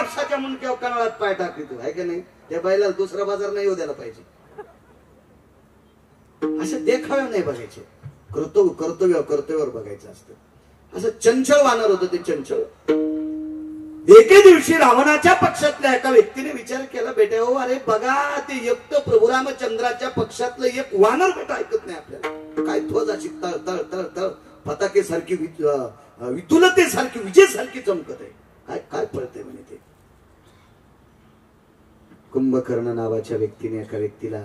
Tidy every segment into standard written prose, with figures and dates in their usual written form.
कापसाच्या मुंडक्यावर कणाळात पाय टाकतो आहे का नाही? त्या बैलाला दुसरा बाजार नाही येऊ द्यायला पाहिजे. असं देखावे नाही बघायचे, कर्तव्यावर बघायचं असतं. असं चंचल वानर होतं ते चंचल. एके दिवशी रावणाच्या पक्षातल्या एका व्यक्तीने विचार केला, बेटे हो अरे बघा ते एकटं प्रभू रामचंद्राच्या पक्षातलं एक वानर बेटा ऐकत नाही आपल्याला. काय ध्वज अशी तळ तळ तळ तळ पताके सारखी वितुलते सारखी विजय सारखी चमकत आहे. काय काय पळते म्हणे ते. कुंभकर्ण नावाच्या व्यक्तीने एका व्यक्तीला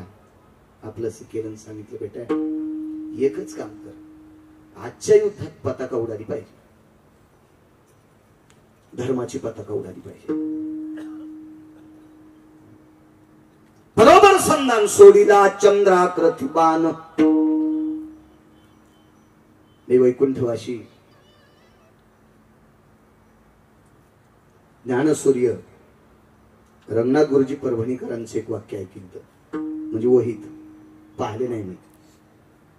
आपलं केलं, सांगितलं बेटा एकच काम कर, आजच्या युद्धात पताका उडाली पाहिजे, धर्माची पताका उडाली पाहिजे. बरोबर संधान सोडीला चंद्राकृती बाण. मी वैकुंठवाशी ज्ञानसूर्य रंगनाथ गुरुजी परभणीकरांचे एक वाक्य ऐकिलं, म्हणजे वहीत पाहिले नाही मी,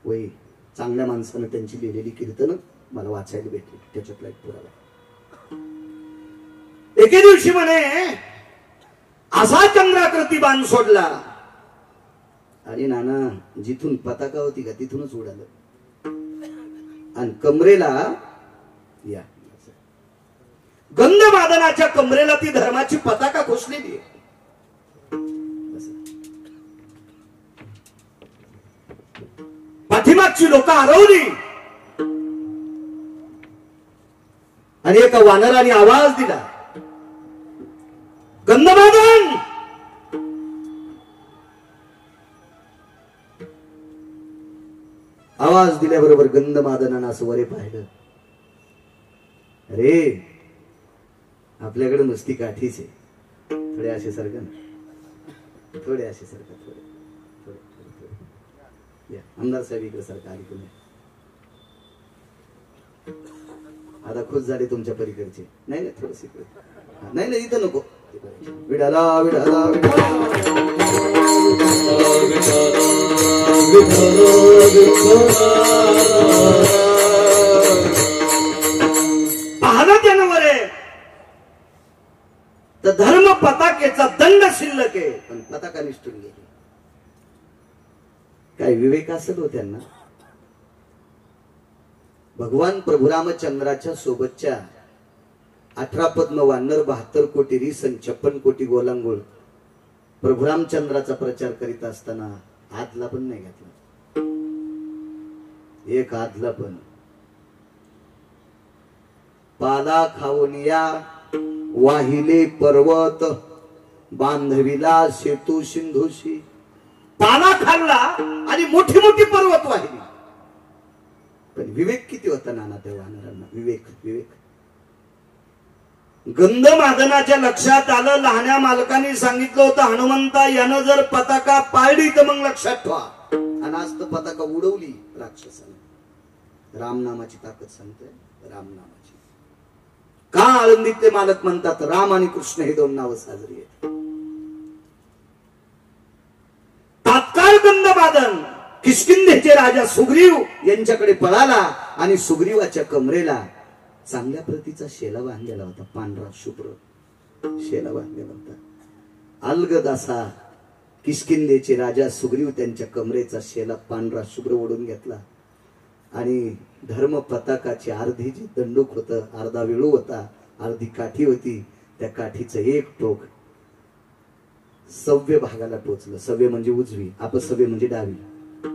वही चांगल्या माणसानं त्यांची लिहिलेली कीर्तन मला वाचायला भेटली, त्याच्यातला एक पुरावा. एके दिवशी म्हणे असा चंद्राकृती बाण सोडला आणि नाना जिथून पताका होती का तिथूनच उडालं आणि कमरेला या गंधमादनाच्या कमरेला ती धर्माची पताका घुसलेली आहे. पाठीमागची लोक हरवली आणि एका वानराने आवाज दिला, गंधमादन. आवाज दिल्याबरोबर गंधमादनानं असं वरे पाहिलं, अरे आपल्याकडे नुसती काठीच आहे, थोडे असे सारखं थोडे असे सारखं थोडे थोडे थोडे या आमदार साहेब इकडे सारखं आली तुम्ही आता खुश झाले तुमच्या पलीकडचे. नाही नाही थोडस इकडे, नाही नाही इथं नको, विडाला विडाला पाहणं त्यानं वरे तर धर्म पताकेचा दंड शिल्लक आहे, पण पताका निष्ठून गेली. काय विवेक असेल हो त्यांना. भगवान प्रभू रामचंद्राच्या सोबतच्या 18 पद्म वानर 72 कोटी रिसन 56 कोटी गोलांगोळ प्रभू रामचंद्राचा प्रचार करीत असताना आदला पण नाही घेतला, एक आदला पण. पाला खाऊन या वाहिले पर्वत बांधविला सेतू सिंधूशी. पाला खाल्ला आणि मोठी मोठी पर्वत वाहिली, पण विवेक किती होता नाना त्या वानरांना. विवेक विवेक गंधमादनाच्या लक्षात आलं. लहान्या मालकाने सांगितलं होतं, हनुमंता यानं जर पताका पाळली तर मग लक्षात ठेवा. आणि आज तर पताका उडवली राक्षसाने. रामनामाची ताकद सांगतोय, रामनामाची. का आळंदीतले मालक म्हणतात राम आणि कृष्ण हे दोन नावं साजरी आहेत. तात्काळ गंधमादन किष्किंधेचे राजा सुग्रीव यांच्याकडे पळाला आणि सुग्रीवाच्या कमरेला चांगल्या प्रतीचा शेला बांधलेला होता, पांढरा शुभ्र शेला बांधलेला होता. अलगद असा किष्किंधेचे राजा सुग्रीव त्यांच्या कमरेचा शेला पांढरा शुभ्र ओढून घेतला आणि धर्म पताकाची अर्धी जी दंडूक होतं, अर्धा विळू होता, अर्धी काठी होती, त्या काठीचं एक टोक सव्य भागाला टोचलं. सव्य म्हणजे उजवी, अपसव्य म्हणजे डावी.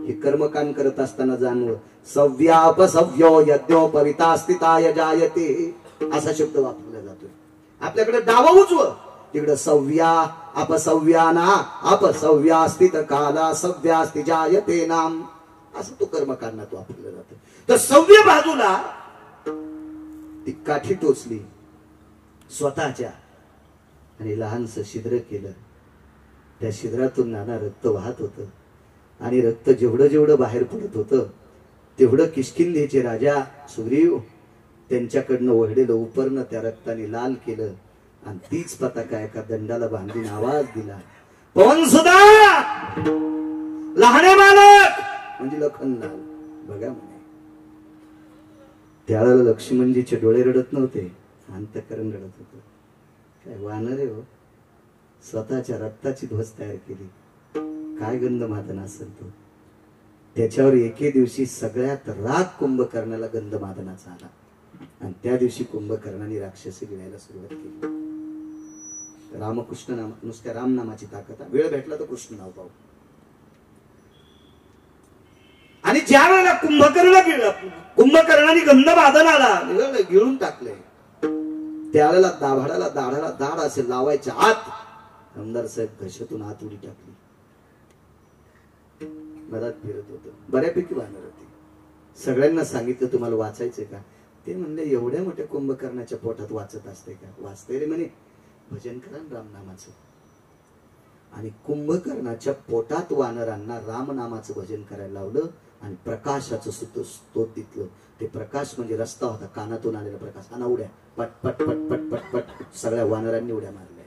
हे कर्मकांड करत असताना जाणवं, सव्या अपसव्यो यज्ञोपविता स्थिताय जायते असा शब्द वापरला जातोय. आपल्याकडे डावा उजव, तिकडे सव्या अपसव्याना अपसव्या स्थित काला सव्यास्ति जायते नाम असं तो कर्मकांडात वापरलं जातं. तर सव्य बाजूला ती काठी टोचली स्वतःच्या आणि लहानसं छिद्र केलं. त्या छिद्रातून नाना रक्त वाहत होतं आणि रक्त जेवढं जेवढं बाहेर पडत होतं तेवढं किष्किंधेचे राजा सुग्रीव त्यांच्याकडनं ओढलेलं उपरणं त्या रक्ताने लाल केलं आणि तीच पताका एका दंडाला बांधून आवाज दिला, पवन सुधा लहाने मालक म्हणजे लखनलाल. बघा म्हणे त्यावेळेला लक्ष्मणजीचे डोळे रडत नव्हते, अंतःकरण रडत होतं. काय वानर आहे हो, स्वतःच्या रक्ताची ध्वज तयार केली. काय गंधमादन असेल तो. त्याच्यावर एके दिवशी सगळ्यात राग कुंभकर्णाला गंधमादनाचा आला आणि त्या दिवशी कुंभकर्णाने राक्षसी गिळायला सुरुवात केली. रामकृष्ण नाम, नुसत्या राम नामाची ताकद. वेळ भेटला तर कृष्ण नाव पाहू. आणि ज्या वेळेला कुंभकर्णाने गंधमादनाला गिळून टाकले, त्यावेळेला दाभाडाला दाढाला दाढ असे लावायच्या आत आमदार साहेब घशातून आत उडी टाकली. मधात फिरत होत. बऱ्यापैकी वानर होती. सगळ्यांना सांगितलं तुम्हाला वाचायचंय का? ते म्हणले एवढ्या मोठ्या कुंभकर्णाच्या पोटात वाचत असते का? वाचते रे म्हणे, भजन करा रामनामाचं. आणि कुंभकर्णाच्या पोटात वानरांना रामनामाचं भजन करायला लावलं आणि प्रकाशाचं स्तोत्र दिलं. ते प्रकाश म्हणजे रस्ता होता, कानातून आलेला प्रकाश. आणि उड्या पट पट पट पट पट पट सगळ्या वानरांनी उड्या मारल्या.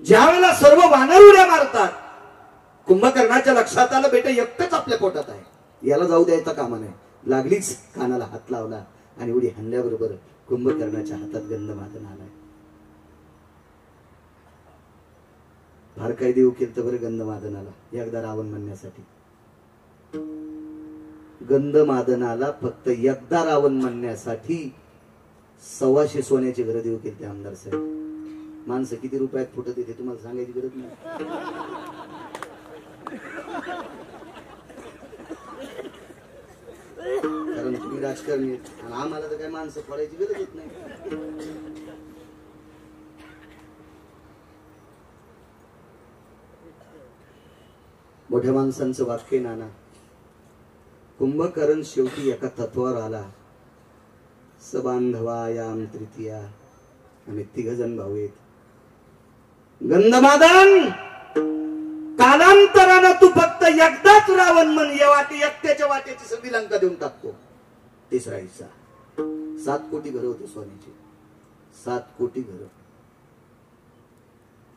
ज्या वेळेला सर्व वानर उड्या मारतात, कुंभकर्णाच्या लक्षात आलं बेटा एकटंच आपल्या पोटात आहे, याला जाऊ द्यायचा कामा नाही. लागलीच कानाला हात लावला आणि उडी हाणल्याबरोबर कुंभकर्णाच्या हातात गंधमादन आलाय. फार काही देऊ केलं तर बरं गंधमादनाला. एकदा रावण म्हणण्यासाठी गंधमादनाला फक्त एकदा रावण म्हणण्यासाठी 125 सोन्याची घरं देऊ केली ते आमदार साहेब. माणसं किती रुपयात फुटत येते तुम्हाला सांगायची गरज नाही. कारण तुम्ही राजकारणी आणि आम्हाला तर काही माणसं फोडायची गरजच नाही. मोठ्या माणसांचं वाक्य नाना. कुंभकर्ण शेवटी एका तत्वावर आला. सबांधवायाम तृतीया, आम्ही 3 जण भाऊ आहेत. गंधमादन कालांतरानं तू फक्त एकदाच रावण म्हण, या वाटे एकट्याच्या वाट्याची सगळी लंका देऊन टाकतो. 3रा हिस्सा. 7 कोटी घरं होते सोन्याची. 7 कोटी घरं.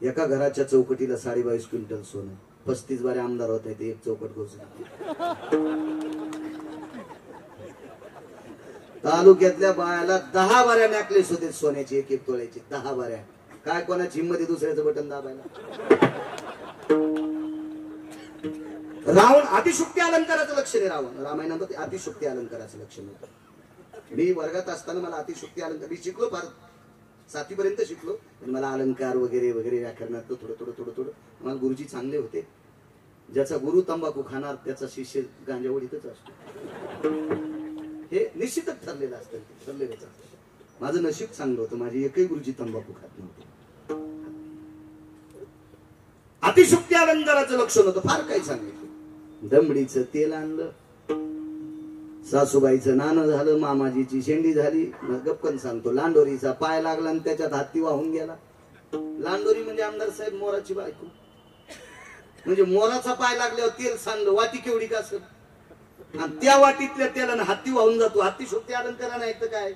एका घराच्या चौकटीला 22.5 क्विंटल सोनं. 35 बारे आमदार होते ते एक चौकट घोषणा. तालुक्यातल्या बायाला 10 बाऱ्या नॅकलेस होते सोन्याची, 1-1 तोळ्याची. 10 बाऱ्या. काय कोणाची हिंमत दुसऱ्याचं बटन दाबायला. रावण अतिशुक्ती अलंकाराचं लक्षण आहे. रामायणामध्ये अतिशुक्ती अलंकाराचं लक्षण होतं. मी वर्गात असताना मला अतिशुक्ती अलंकार, मी शिकलो फार 7वी पर्यंत शिकलो, पण मला अलंकार वगैरे वगैरे व्याकरणात थोडं मला गुरुजी चांगले होते. ज्याचा गुरु तंबाखू खाणार त्याचा शिष्य गांजावडीतच असतो. हे निश्चितच ठरलेलं असतं. ठरलेलंच असतं. माझं नशीब चांगलं होतं, माझे एकही गुरुजी तंबाखू खात नव्हते. अतिशुक्ती अलंकाराचं लक्षण होतं. फार काही सांगितलं. दमडीचं तेल आणलं, सासूबाईचं नाणं झालं, मामाजीची शेंडी झाली. गपकन सांगतो, लांडोरीचा पाय लागला आणि त्याच्यात हाती वाहून गेला. लांडोरी म्हणजे आमदार साहेब मोराची बायको. म्हणजे मोराचा पाय लागल्यावर तेल सांडलं. वाटी केवढी का असेल, आणि त्या वाटीतल्या तेलानं हाती वाहून जातो. अतिशुक्ती अलंकार नाही तर काय.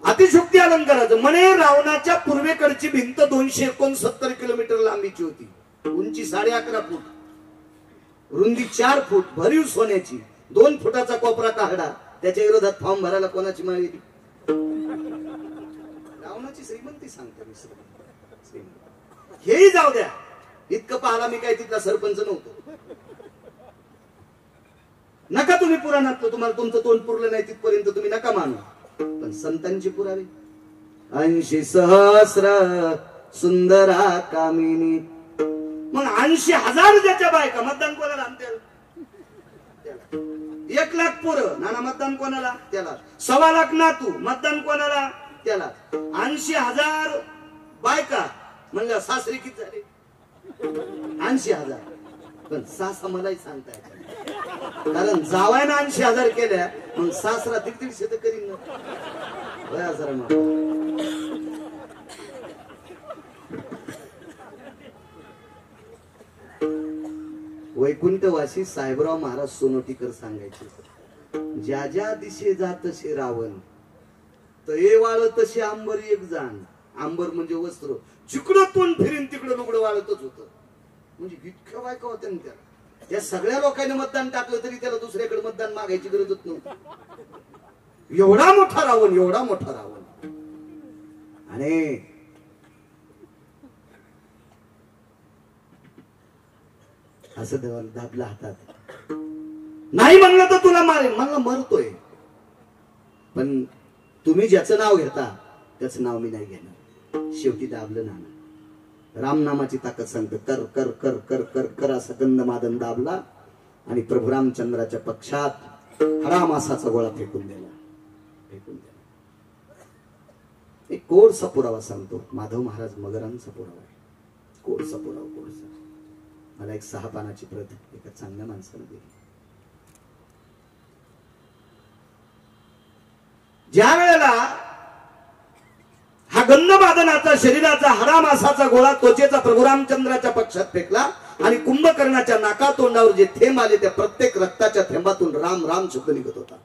अतिशुक्ती अलंकाराचं म्हणे रावणाच्या पूर्वेकडची भिंत 269 किलोमीटर लांबीची होती. उंची 11.5 फूट, रुंदी 4 फूट, भरीव सोन्याची. 2 फुटाचा कोपरा काढा, त्याच्या विरोधात फॉर्म भरायला कोणाची मागितली? रावणाची श्रीमंती सांगते मी. हेही जाऊ द्या, इतकं पाहाला मी काय तिथला सरपंच नव्हतो. नका तुम्ही पुराणातलं, तुम्हाला तुमचं तोंड पुरलं नाही तिथपर्यंत तुम्ही नका मानू. पण संतांची पुरावे. 80 सहस्र सुंदरा कामिनी. मग 80,000 ज्याच्या बायका मतदान कोणाला? त्याला. 1 लाख पोरं, नाना मतदान कोणाला? त्याला. 1.25 लाख नातू, मतदान कोणाला? त्याला. 80,000 बायका म्हणलं सासरी किती झाले? 80,000. पण सासा मलाही सांगता येत, कारण जावायनं 80,000 केल्या, मग सासरा 150 तर करीन ना. वैकुंठवासी साहेबराव महाराज सोनोटीकर सांगायचे, ज्या ज्या दिशे जात तसे रावण, तये वाळ तसे आंबर एक जाण. आंबर म्हणजे वस्त्र. जिकडं तोंड फिरीन तिकडं लुगडं वाळतच होतं. म्हणजे इतक्या बायका होत्या ना त्याला. या सगळ्या लोकांनी मतदान टाकलं तरी त्याला दुसऱ्याकडे मतदान मागायची गरजच नव्हती. एवढा मोठा रावण, एवढा मोठा रावण. आणि असं दाबला हातात. नाही म्हणलं तर तुला मारेन. म्हणलं मरतोय, पण तुम्ही ज्याचं नाव घेता त्याचं नाव मी नाही घेणार. शेवटी दाबलं नाना. रामनामाची ताकद सांगते. कर कर कर कर कर कर असा गंधमादन दाबला आणि प्रभू रामचंद्राच्या पक्षात हरामासाचा गोळा फेकून दिला. एक कोरसा पुरावा सांगतो. माधव महाराज मगरांचा पुरावा आहे. कोरसा पुरावा. कोरसा मला एक 6 पानाची प्रत एका चांगल्या माणसाने दिली. ज्या वेळेला हा गंधमादनाचा शरीराचा हरामासाचा गोळा त्वचेचा प्रभू रामचंद्राच्या पक्षात फेकला आणि कुंभकर्णाच्या नाका तोंडावर जे थेंब आले त्या प्रत्येक रक्ताच्या थेंबातून राम राम शब्द निघत होता.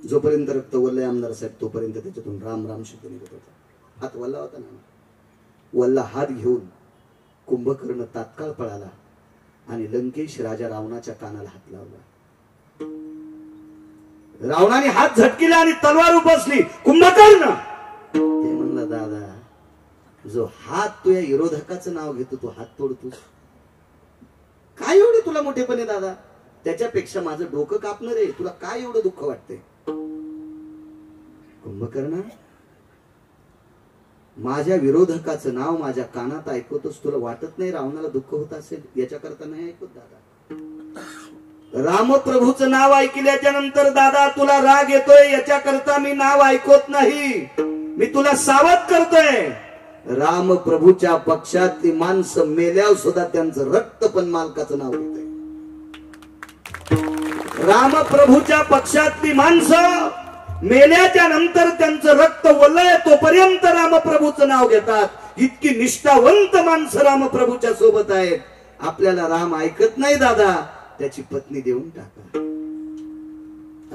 जोपर्यंत रक्त वल्लय आमदार साहेब तोपर्यंत त्याच्यातून राम राम शब्द निघत होता. हात वल्ला होता ना. वल्ला हात घेऊन कुंभकर्ण तात्काळ पळाला आणि लंकेश राजा रावणाच्या कानाला हात लावला. रावणाने हात झटकिला आणि तलवार उपसली. कुंभकर्ण ते म्हणलं, दादा जो हात तुझ्या विरोधकाचं नाव घेतो तो हात तोडतोस काय? एवढे तुला मोठेपणे दादा? त्याच्यापेक्षा माझं डोकं कापणार आहे. तुला काय एवढं दुःख वाटतंय? कुंभकर्ण, माझ्या विरोधकाचं नाव माझ्या कानात ऐकवतोस, तुला वाटत नाही रावणाला दुःख होत असेल? याच्याकरता नाही ऐकत दादा. रामप्रभूचं नाव ऐकल्याच्या नंतर दादा तुला राग येतोय, याच्याकरता मी नाव ऐकत नाही. मी तुला सावध करतोय. रामप्रभूच्या पक्षातली माणसं मेल्यावर सुद्धा त्यांचं रक्त पण मालकाचं नाव घेतंय. रामप्रभूच्या पक्षातली माणसं मेल्याच्या नंतर त्यांचं रक्त वलय तोपर्यंत रामप्रभूचं नाव घेतात. इतकी निष्ठावंत माणसं रामप्रभूच्या सोबत आहेत. आपल्याला राम ऐकत नाही दादा, त्याची पत्नी देऊन टाका.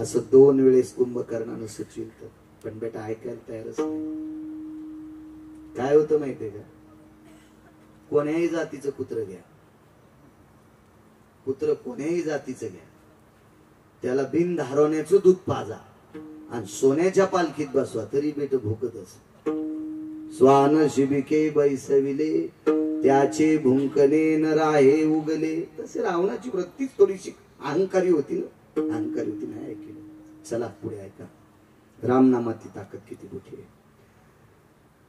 असं 2 वेळेस कुंभकर्णानं सुचविलं, पण बेटा ऐकायला तयारच नाही. काय होतं माहितीये का? कोण्याही जातीचं कुत्र घ्या, कुत्र कोण्याही जातीचं घ्या, त्याला बिन धारवण्याचं दूध पाजा आणि सोन्याच्या पालखीत बसवा तरी बेट भुकतच. स्वान शिबिके बैसविले त्याचे भुंकणे न राहे उगले. तसे रावणाची वृत्तीच थोडीशी अहंकारी होती ना, अहंकारी होती. नाही ऐकलं. चला पुढे ऐका. रामनामाची ताकद किती मोठी आहे.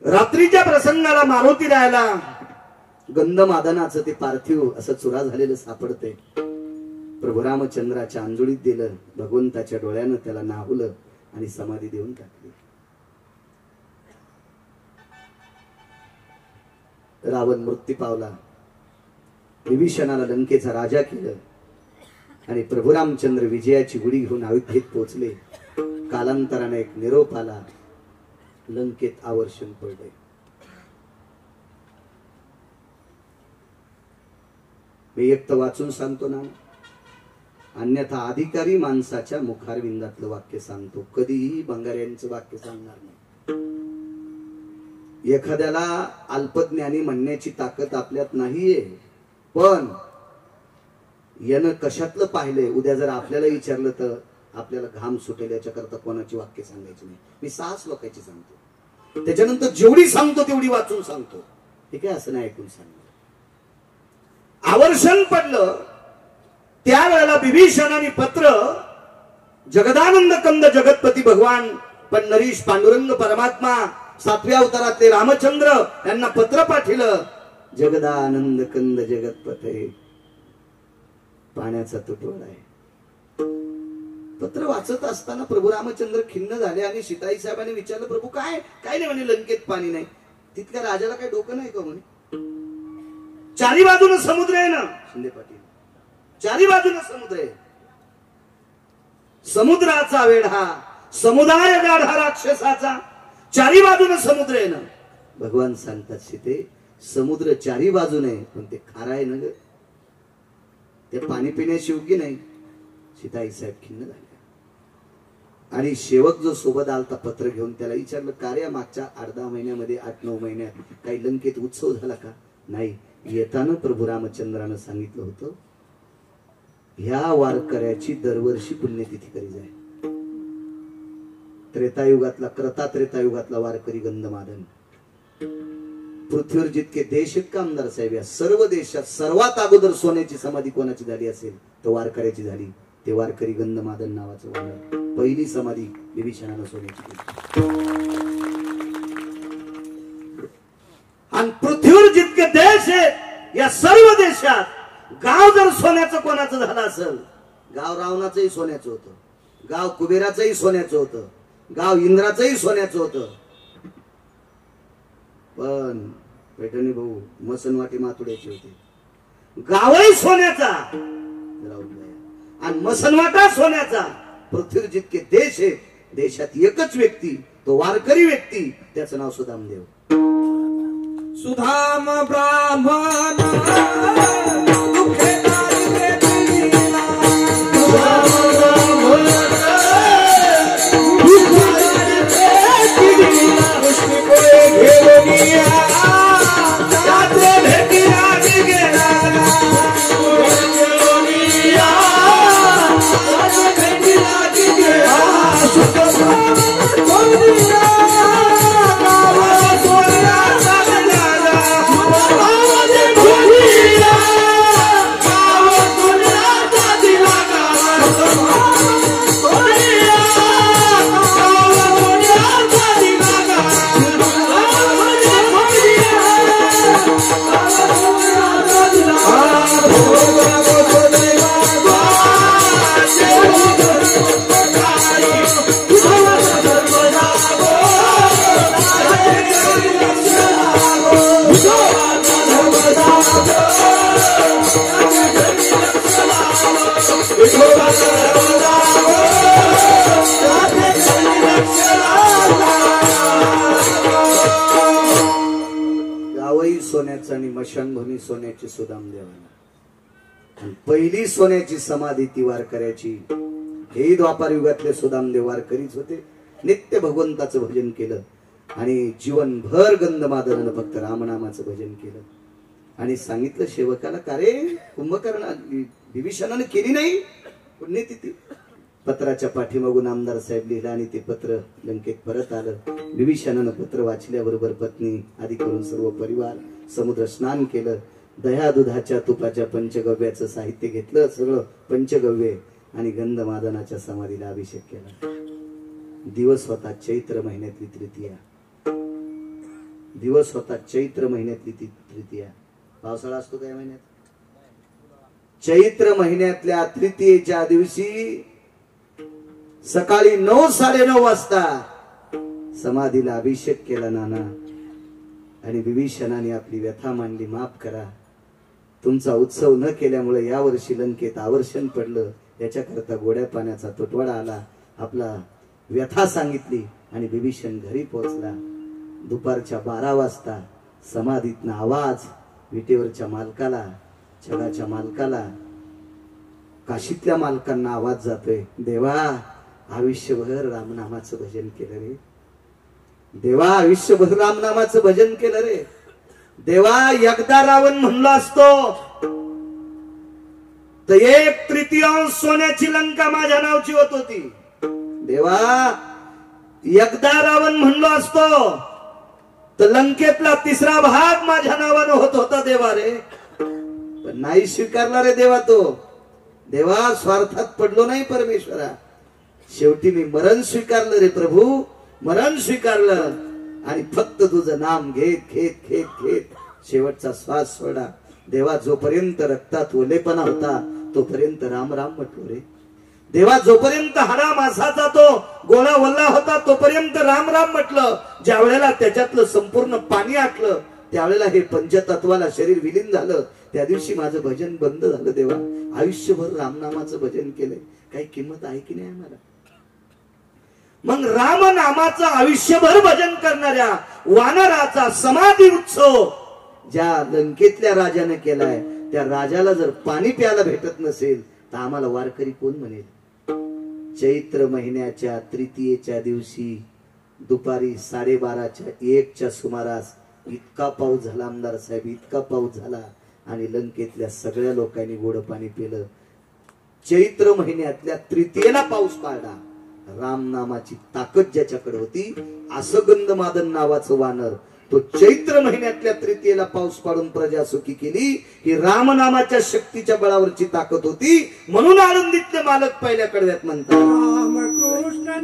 रात्रीच्या प्रसंगाला मारुती राहायला गंधमादनाचं ते पार्थिव असं चुरा झालेलं सापडते. प्रभू रामचंद्राच्या अंजुळीत दिलं. भगवंताच्या डोळ्यानं त्याला नाहुलं आणि समाधी देऊन टाकली. रावण मृत्यू पावला. विभीषणाला लंकेचा राजा केलं आणि प्रभू रामचंद्र विजयाची गुढी घेऊन अयोध्येत पोहोचले. कालांतराने एक निरोप आला. लंकेत आवर्षण पडले. मी एक तर वाचून सांगतो ना, अन्यथा अधिकारी माणसाच्या मुखारविंदातलं वाक्य सांगतो. कधीही बंगाऱ्यांचं वाक्य सांगणार नाही. एखाद्याला अल्पज्ञानी म्हणण्याची ताकद आपल्यात नाहीये, पण यानं कशातलं पाहिलंय उद्या जर आपल्याला विचारलं तर आपल्याला घाम सुटेल. याच्याकरता कोणाची वाक्य सांगायची नाही. मी 6 लोकांची सांगतो. त्याच्यानंतर जेवढी सांगतो तेवढी वाचून सांगतो. ठीक आहे? असं नाही ऐकून सांगतो. आवर्षण पडलं त्यावेळेला विभीषणाने पत्र जगदानंद कंद जगतपती भगवान पण नरीश पांडुरंग परमात्मा 7व्या अवतारातले रामचंद्र यांना पत्र पाठवलं. जगदानंद कंद जगतपते, पाण्याचा तुटवडा आहे. पत्र वाचत असताना प्रभू रामचंद्र खिन्न झाले आणि सीताई साहेबांनी विचारलं, प्रभू काय काय नाही म्हणे, लंकेत पाणी नाही. तिथल्या राजाला काही डोकं नाही का म्हणे? चारी बाजूने समुद्र आहे ना शिंदे पाटील, चारी बाजूने समुद्र आहे. समुद्राचा वेढा, समुदाय गाढा राक्षसाचा, चारी बाजूने समुद्र आहे ना. भगवान सांगतात सीते, समुद्र चारी बाजूने पण ते खारा आहे ना ग, ते पाणी पिण्याची योग्य नाही. सीताई साहेब खिन्न झाले आणि शेवक जो सोबत आलता पत्र घेऊन त्याला विचारलं, कार्य मागच्या 8-10 महिन्यामध्ये 8-9 महिन्यात काही लंकेत उत्सव झाला का? नाही. येताना प्रभू रामचंद्रानं सांगितलं होतं, ह्या वारकऱ्याची दरवर्षी पुण्यतिथी करी जाय. त्रेतायुगातला त्रेतायुगातला वारकरी गंधमादन. पृथ्वीवर जितके देश आहेत का आमदार साहेब, या सर्व देशात सर्वात अगोदर सोन्याची समाधी कोणाची झाली असेल तर वारकऱ्याची झाली. ते वारकरी गंधमादन नावाचं वानर. पहिली समाधी विभीषणानं सोन्याची केली. आणि पृथ्वीवर जितके देश आहेत या सर्व देशात गाव जर सोन्याचं कोणाचं झालं असेल, गाव रावणाचंही सोन्याचं होतं, गाव कुबेराचंही सोन्याचं होतं, गाव इंद्राचंही सोन्याचं होतं. पण पैठणी भाऊ मसनवाटी मातुड्याची होती. गावही सोन्याचा आणि मसनवाटा सोन्याचा. पृथ्वीवर जितके देश आहेत देशात एकच व्यक्ती, तो वारकरी व्यक्ती, त्याचं नाव सुदामदेव. सुधाम ब्राह्मण आणि मशानभूमी सोन्याची सुदामदेवाला. पहिली सोन्याची समाधी ती वारकऱ्याची. हे द्वापार युगातले सुदामदेव वारकरीच होते. नित्य भगवंताचं भजन केलं आणि जीवनभर गंधमादनानं फक्त रामनामाचं भजन केलं. आणि सांगितलं सेवकाला, का रे कुंभकर्ण विभीषणानं केली नाही पुण्यतिथी. पत्राच्या पाठीमागून आमदार साहेब लिहिलं आणि ते पत्र लंकेत परत आलं. विभीषणानं पत्र वाचल्याबरोबर पत्नी आदी करून सर्व परिवार समुद्र स्नान केलं. दह्या दुधाच्या तुपाच्या पंचगव्याचं साहित्य घेतलं, सगळं पंचगव्य, आणि गंधमादनाच्या समाधीला अभिषेक केला. दिवस होता चैत्र महिन्यातली तृतीया. दिवस होता चैत्र महिन्यातली ती तृतीया. पावसाळा असतो काय महिन्यात? चैत्र महिन्यातल्या तृतीयेच्या दिवशी सकाळी 9 साडेनऊ वाजता समाधीला अभिषेक केला नाना. आणि विभीषणाने आपली व्यथा मांडली, माफ करा, तुमचा उत्सव न केल्यामुळे यावर्षी लंकेत आवर्षण पडलं, याच्याकरता गोड्या पाण्याचा तुटवडा आला. आपला व्यथा सांगितली आणि विभीषण घरी पोहोचला. दुपारच्या 12 वाजता समाधीतनं आवाज विटेवरच्या मालकाला, छडाच्या मालकाला, काशीतल्या मालकांना आवाज जातोय, देवा आयुष्यभर रामनामाचं भजन केलं रे. देवा आयुष्यभर रामनामाचं भजन केलं रे. देवा एकदा रावण म्हणलो असतो तर 1/3 सोन्याची लंका माझ्या नावची होत होती. देवा एकदा रावण म्हणलो असतो तर लंकेतला 3रा भाग माझ्या नावानं होत होता देवा रे. पण नाही स्वीकारला रे देवा तो. देवा स्वार्थात पडलो नाही परमेश्वरा. शेवटी मी मरण स्वीकारलं रे प्रभू, मरण स्वीकारलं आणि फक्त तुझं नाम घेत घेत घेत घेत शेवटचा श्वास सोडा. देवा जोपर्यंत रक्तात ओलेपणा होता तोपर्यंत राम राम म्हटलो रे. देवा जोपर्यंत हाडा मासाचा तो गोळा वल्ला होता तोपर्यंत राम राम म्हटलं. ज्या वेळेला त्याच्यातलं संपूर्ण पाणी आटलं त्यावेळेला हे पंचतत्वाला शरीर विलीन झालं, त्या दिवशी माझं भजन बंद झालं. देवा आयुष्यभर रामनामाचं भजन केलंय, काही किंमत आहे की नाही आम्हाला? मग रामनामाचं आयुष्यभर भजन करणाऱ्या वानराचा समाधी उत्सव ज्या लंकेतल्या राजाने केलाय, त्या राजाला जर पाणी प्यायला भेटत नसेल तर आम्हाला वारकरी कोण म्हणेल? चैत्र महिन्याच्या तृतीयेच्या दिवशी दुपारी 12:30च्या 1च्या सुमारास इतका पाऊस झाला आमदार साहेब, इतका पाऊस झाला आणि लंकेतल्या सगळ्या लोकांनी गोड पाणी पिलं. चैत्र महिन्यातल्या तृतीयेला पाऊस पडला राम नामाची ताकद ज्याच्याकडे होती, असं गंधमादन नावाचं वानर, तो चैत्र महिन्यातल्या तृतीयेला पाऊस पाडून प्रजा सुखी केली. ही रामनामाच्या शक्तीच्या बळावरची ताकद होती. म्हणून आळंदीतले मालक पहिल्या कडव्यात म्हणतात, रामकृष्ण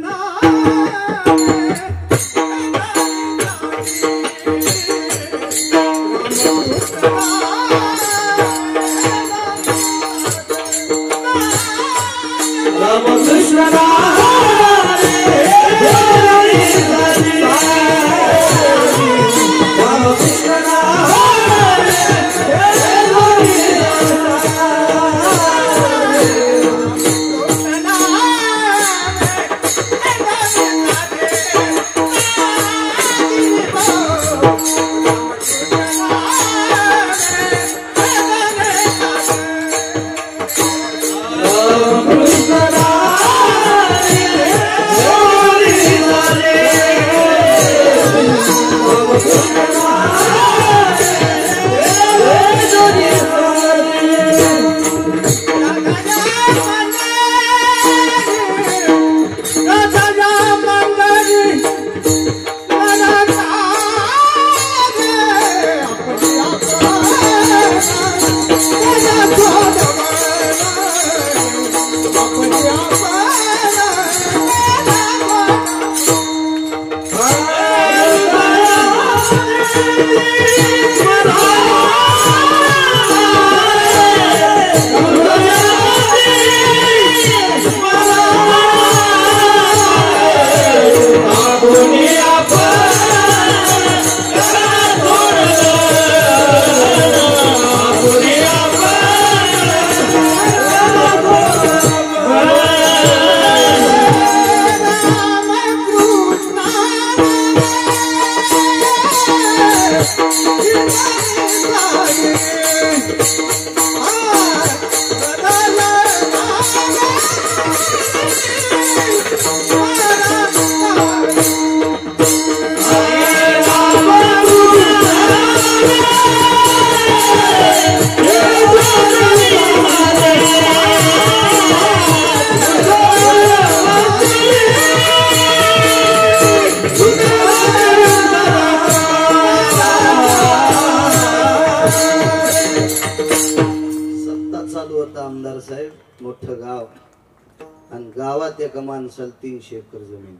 मोठं गाव आणि गावात एका माणसाला 300 एकर जमीन.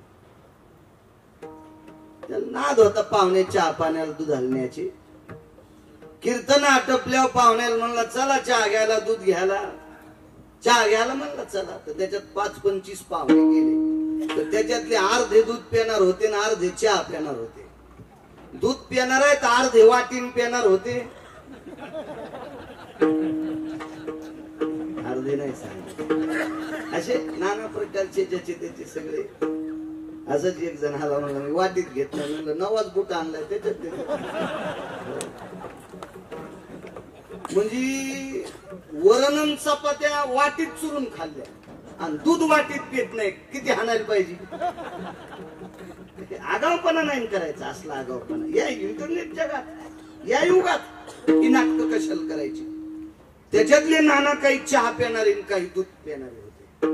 त्याला नाद होता पाहुणे चहा पाण्याला दूध घालण्याची. कीर्तन आटपल्यावर पाहुण्याला म्हणला चला चहा घ्यायला, दूध घ्यायला, चहा घ्यायला म्हणला चला. तर त्याच्यात 5-25 पाहुणे गेले. तर त्याच्यातले अर्धे दूध पिणार होते आणि अर्धे चहा पिणार होते. दूध पिणार आहेत अर्धे वाटीन पिणार होते, अर्धे नाही सांगितले. असे नाना प्रकारचे ज्याचे त्याचे सगळे. असंच एक जण आला म्हणला मी वाटीत घेतलं, म्हणलं नवाच बुट आणलाय त्याच्यात. म्हणजे वरण चपात्या वाटीत चुरून खाल्ल्या आणि दूध वाटीत पित नाही. किती हाणायला पाहिजे. आगावपणा नाही करायचा, असला आगावपणा या इंटरनेट जगात, या युगात ही नाटकं कशाला करायची. त्याच्यातले नाना काही चहा पिणारे काही दूध पिणारे होते.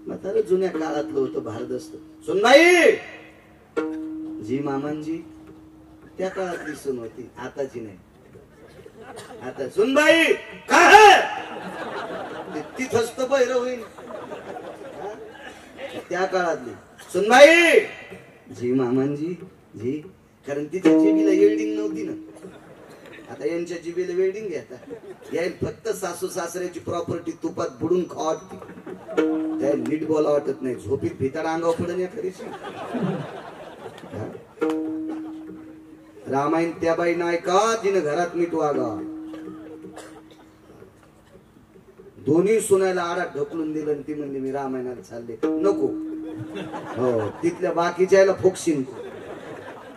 म्हातारं जुन्या काळातलं होतं भारदस्त. सुनबाई जी मामांजी त्या काळातली सून होती, आताची नाही. आता सुनबाई काय तिथंच तर बहिर होईल. त्या काळातली सुनबाई जी मामांजी जी, कारण तिच्या जिबीला वेल्डिंग नव्हती ना. आता यांच्या जिबीला वेल्डिंग घेतात. याय फक्त सासू सासऱ्याची प्रॉपर्टी तुपात बुडून खावा वाटते. त्या नीट बोला वाटत नाही. झोपीत भिताड अंगाव पडन या खरीची. रामायण त्या बाई नाही का जिनं घरात नीट वागा. दोन्ही सुनायला आडात ढकलून दिलं. ती म्हणजे मी रामायणाला चालले नको. हो तिथल्या बाकीच्या फोकशीन.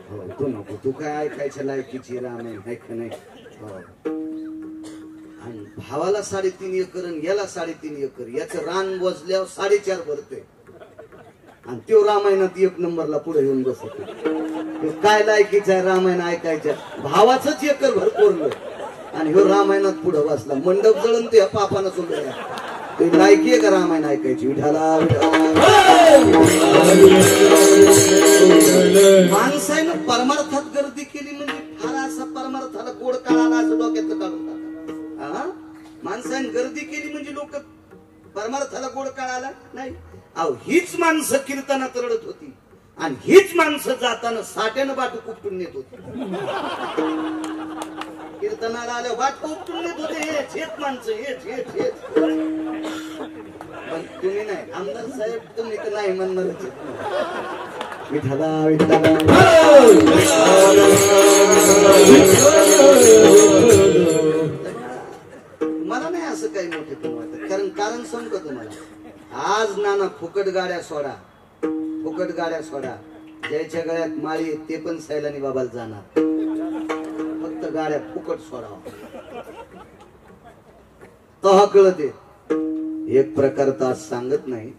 हो तू नको, तू काय ऐकायच्या लायकीची रामायण ऐक नाही. हो आणि भावाला 3.5 एकर आणि याला 3.5 एकर. याचं रान बसल्यावर 4.5 भरते आणि तो रामायणात 1 नंबरला पुढे येऊन बसतो. काय लायकीचा आहे रामायण ऐकायच्या. भावाचंच एकर भरपूर आणि ह्यो रामायणात पुढे बसला. मंडप जळून ते पापानं सोडलं. ते लायकी आहे का रामायण ऐकायची? विठाला माणसानं परमार्थात गर्दी केली म्हणजे फार असा परमार्थाला गोड काळाला असं डोक्यातलं काढून टाका. माणसाने गर्दी केली म्हणजे लोक परमार्थाला गोड काळाला नाही. अहो हीच माणसं कीर्तनात रडत होती आणि हीच माणसं जाताना साठ्यानं बाट उपटून नेत होती. कीर्तनाला आल्या बाट उपटून नेत होते. हेच माणसं हेच पण तुम्ही नाही. आमदार साहेब तुम्ही तर नाही म्हणणारच. विठाला विठाला मला नाही असं काही मोठे पण वाटत. कारण सांगतो तुम्हाला, आज नाना फुकट गाड्या सोडा, फुकट गाड्या सोडा. ज्याच्या गळ्यात माळी आहेत ते पण सैलानी बाबाला जाणार. फक्त गाड्या फुकट सोडा तो कळते. एक प्रकार तर आज सांगत नाही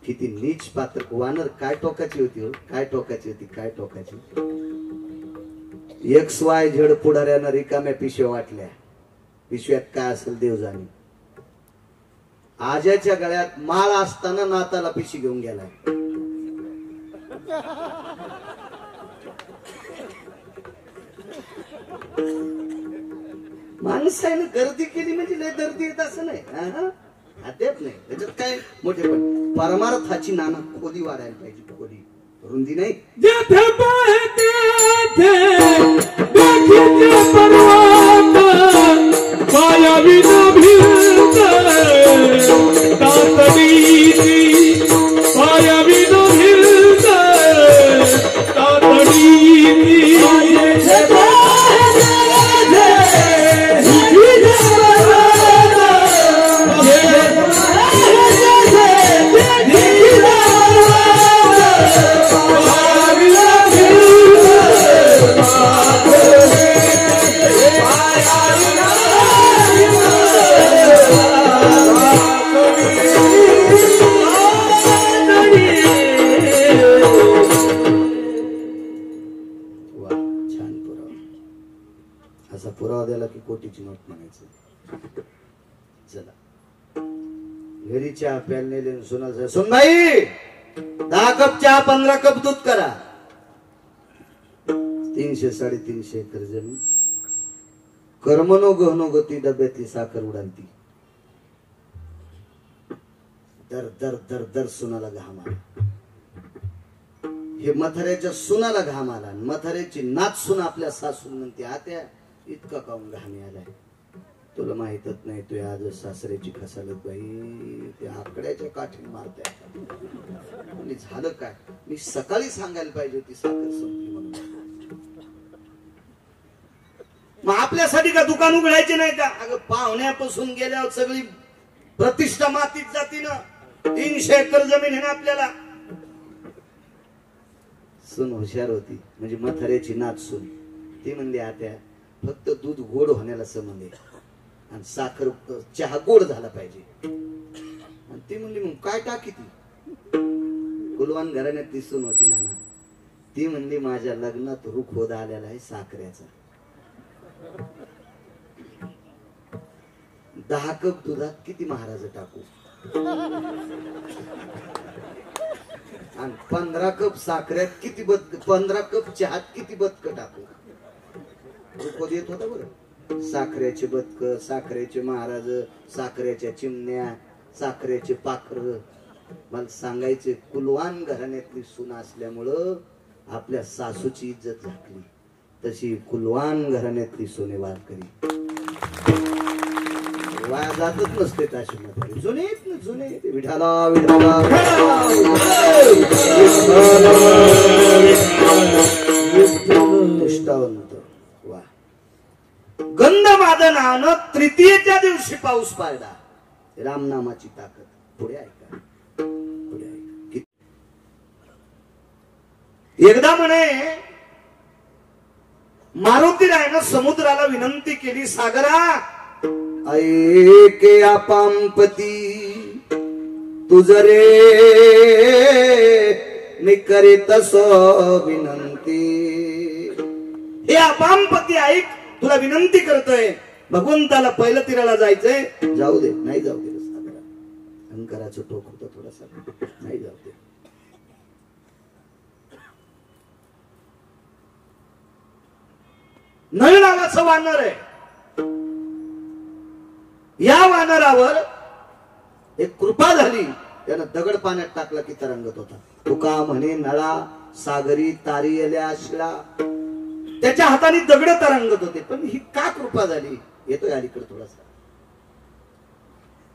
किती नीच पात्र. वानर काय टोकाची होती हो, काय टोकाची होती, काय टोकाची. XYZ पुढाऱ्यानं रिकाम्या पिशव्या वाटल्या. पिशव्यात काय असेल देव जाणे. आजाच्या गळ्यात माळ असताना नाताला पिशी घेऊन गेलाय. माणसाने गर्दी केली म्हणजे लय गर्दी येत असं नाही. अद्याप नाही. त्याच्यात काय मोठे पण परमार्थाची नाना खोली वाढायला पाहिजे. खोली रुंदी नाही. पुरावा द्याला की कोटीची नोट म्हणायचं. चला घरी चहा प्यायला नेले. सुना सुनबाई 10 कप चहा 15 कप दूध करा. 300-350 एकर जमीन. कर्मनो गहनो गती डब्यातली साखर उडालती. दर दर दर दर सुनाला घाम आला. हे म्हाताऱ्याच्या सुनाला घाम आला. म्हाताऱ्याची नाच सुना आपल्या सासून म्हणते, आत्या इतका काऊन घामी आलाय? तुला माहितच नाही. तू आज सासऱ्याची खसालत बाई त्या आकड्याच्या काठीने मारते. म्हणजे झालं काय? मी सकाळी सांगायला पाहिजे होती साखर संपली म्हणून. मग आपल्यासाठी का दुकान उघडायचे नाही का? अगं पाहुण्यापासून गेल्यावर सगळी प्रतिष्ठा मातीत जाती ना. 300 एकर जमीन आहे ना आपल्याला. सून हुशार होती. म्हणजे म्हाताऱ्याची नाच सून. ती म्हणली, आत्या फक्त दूध गोड होण्याला संबंध आहे आणि साखर चहा गोड झाला पाहिजे. आणि ती म्हणली, मग काय टाकी? ती कुलवान घराण्यात ती सून होती नाना. ती म्हणली, माझ्या लग्नात रुख होत आलेला आहे साखरेचा. 10 कप दुधात किती महाराज टाकू आणि 15 कप साखरेत किती 15 कप चहात किती बदक टाकू? रुख येत होता बरं. साखरेचे बदक, साखरेचे महाराज, साखरेच्या चिमण्या, साखरेचे पाखर. मला सांगायचे, कुलवान घराण्यातली सून असल्यामुळं आपल्या सासूची इज्जत झाकली. तशी कुलवान घराण्यातली सोने वारकरी वाया जातच नसते. ताशी मध्ये जुने जुने विठाला विठाला निष्ठावंत. वा गंधमादनानं तृतीयेच्या दिवशी पाऊस पाडला. रामनामाची ताकद. पुढे ऐका, पुढे ऐका. एकदा म्हणे मारुतीरायानं समुद्राला विनंती केली, सागरा ऐके आपांपती तुझ रे मी करीत सो विनंती. हे आपांपती ऐक, तुला विनंती करतोय. भगवंताला पहिलं तीराला जायचंय, जाऊ दे, नाही जाऊ दे, अहंकाराचं टोक होतं थोडासा, नाही जाऊ दे. नळ नावाचं वानर आहे. या वानरावर एक कृपा झाली, त्यानं दगड पाण्यात टाकला की तरंगत होता. तुका म्हणे नळा सागरी तारियल्या शिळा. त्याच्या हाताने दगड तरंगत होते. पण ही का कृपा झाली? येतोय अलीकडे थोडासा.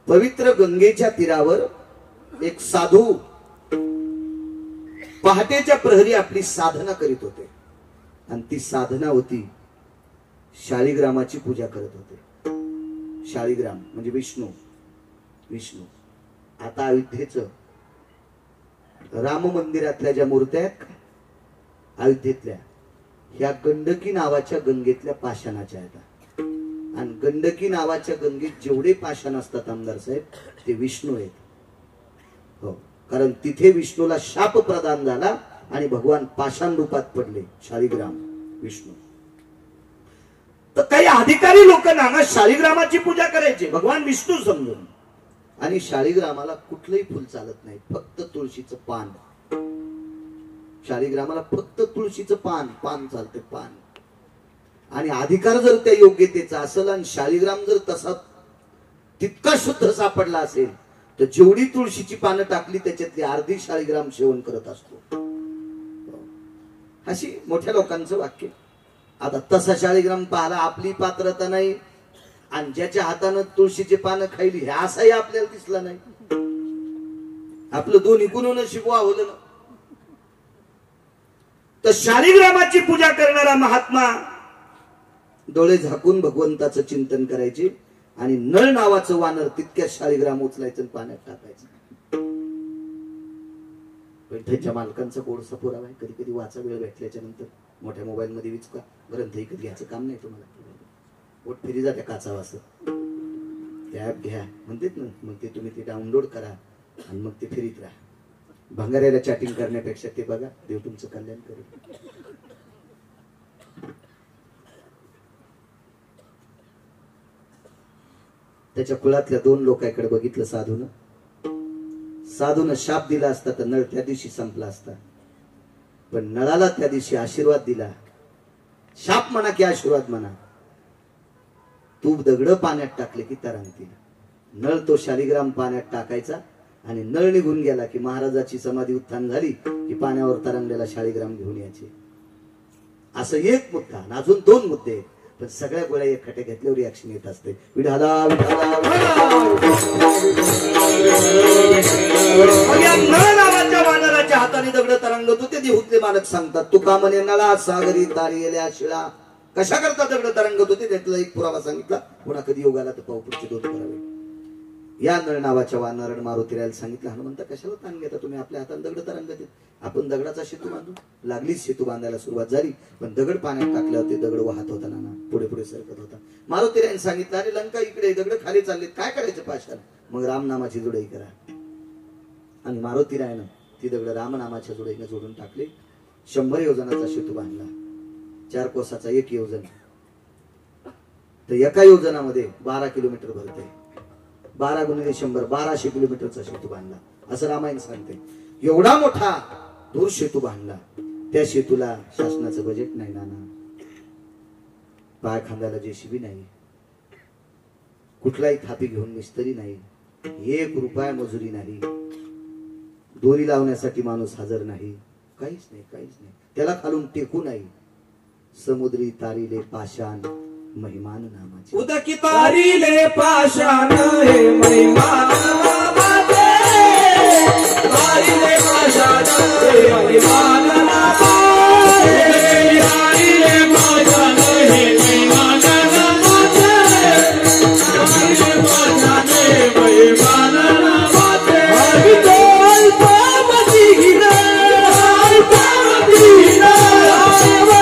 पवित्र गंगेच्या तीरावर एक साधू पहाटेच्या प्रहरी आपली साधना करीत होते. आणि ती साधना होती शाळीग्रामाची पूजा करत होते. शाळीग्राम म्हणजे विष्णू. विष्णू आता अयोध्येचं राम मंदिरातल्या ज्या मूर्त्या आहेत अयोध्येतल्या, ह्या गंडकी नावाच्या गंगेतल्या पाषाणाच्या आहेत. आणि गंडकी नावाच्या गंगेत जेवढे पाषाण असतात आमदार साहेब, ते विष्णू आहेत. हो, कारण तिथे विष्णूला शाप प्रदान झाला आणि भगवान पाषाण रूपात पडले. शाळीग्राम विष्णू. तर काही अधिकारी लोक नाना शाळीग्रामाची पूजा करायचे भगवान विष्णू समजून. आणि शाळीग्रामाला कुठलंही फुल चालत नाही, फक्त तुळशीचं पान. शाळीग्रामाला फक्त तुळशीचं पान, पान चालते, पान. आणि अधिकार जर त्या योग्यतेचा असेल आणि शाळीग्राम जर तसा तितका शुद्ध सापडला असेल, तर जेवढी तुळशीची पानं टाकली त्याच्यातली अर्धी शाळीग्राम सेवन करत असतो. अशी मोठ्या लोकांचं वाक्य. आता तसा शाळीग्राम पाहला आपली पात्रता नाही, आणि ज्याच्या हातानं तुळशीचे पानं खायली हे असाही आपल्याला दिसला नाही. आपलं दोन्ही गुणून शिकवावलं ना. तर शाळीग्रामाची पूजा करणारा महात्मा डोळे झाकून भगवंताचं चिंतन करायचे. आणि नळ नावाचं वानर तितक्या शाळीग्राम उचलायचं पाण्यात टाकायचं. पैठणच्या मालकांचा गोडसा पुरावा आहे. कधी कधी वाचा वेळ भेटल्याच्या नंतर मोठ्या मोबाईल मध्ये विचका, ग्रंथ विकत घ्यायचं काम नाही तुम्हाला. पोट फिरी जाते काचा वास. त्या ऍप घ्या म्हणतात ना, मग ते तुम्ही ते डाउनलोड करा आणि मग ते फिरीत राहा. भंगाऱ्याला चॅटिंग करण्यापेक्षा ते बघा, देव तुमचं कल्याण करेल. त्याच्या कुळातल्या 2 लोकांकडे बघितलं साधून. साधून शाप दिला असता तर नळ त्या दिवशी संपला असता. पण नळाला त्या दिवशी आशीर्वाद दिला. शाप म्हणा की आशीर्वाद म्हणा, तू दगड पाण्यात टाकले की तरंगतील. नळ तो शालिग्राम पाण्यात टाकायचा आणि नळ निघून गेला की महाराजाची समाधी उत्थान झाली की पाण्यावर तरंगलेला शालिग्राम घेऊन यायचे. असं एक मुद्दा. अजून 2 मुद्दे आहेत, पण सगळ्या गोळ्या एक खटे घेतल्यावर रिॲक्शन येत असते. विठाला नळ नावाच्या वानराच्या हाताने दगड तरंगत होते. देहूतले मालक सांगतात, तुका म्हणे नळा सागरी तारियल्या शिळा. कशा करता दगड तरंगत होते त्यातला एक पुरावा सांगितला. पुन्हा कधी योगाला तर पाहू पुढचे 2 करावे. या नळ नावाच्या वानरानं मारुतीरायला सांगितलं, हनुमंता कशाला ताण घेता तुम्ही, आपल्या हाताने दगड तरंगत आहेत, आपण दगडाचा सेतू बांधू. लागलीच सेतू बांधायला सुरुवात झाली, पण दगड पाण्यात टाकले होते. दगड वाहत होता नाना, पुढे पुढे सरकत होता. मारुतीरायने सांगितलं, अरे लंका इकडे, दगड खाली चालले, काय करायचं पाशाला. मग रामनामाची जोडई करा. आणि मारुतीरायनं ती दगड रामनामाच्या जोडईने जोडून टाकले. 100 योजनाचा सेतू बांधला. 4 कोसाचा 1 योजन. तर एका योजनामध्ये 12 किलोमीटर भरते. 12 गुणिले 100 1200 किलोमीटरचा सेतू बांधला असं रामायण सांगते. एवढा मोठा दूर सेतू बांधला. त्या सेतूला शासनाचं बजेट नाही नाना, पाय खांद्याला जेसीबी नाही, कुठलाही थापी घेऊन मिस्त्री नाही, 1 रुपया मजुरी नाही, दोरी लावण्यासाठी माणूस हजर नाही, काहीच नाही, काहीच नाही. त्याला खालून टेकू नाही. समुद्री तारिले पाषाण महिमान नामाचे. उदकी तारिले पाषाण हे महिमान नामाचे. तारिले पाषाण हे महिमान नामाचे. तारिले पाषाण हे महिमान नामाचे. तारिले पाषाण हे महिमान नामाचे. अल्पावती गिरा, अल्पावती गिरा, महिमान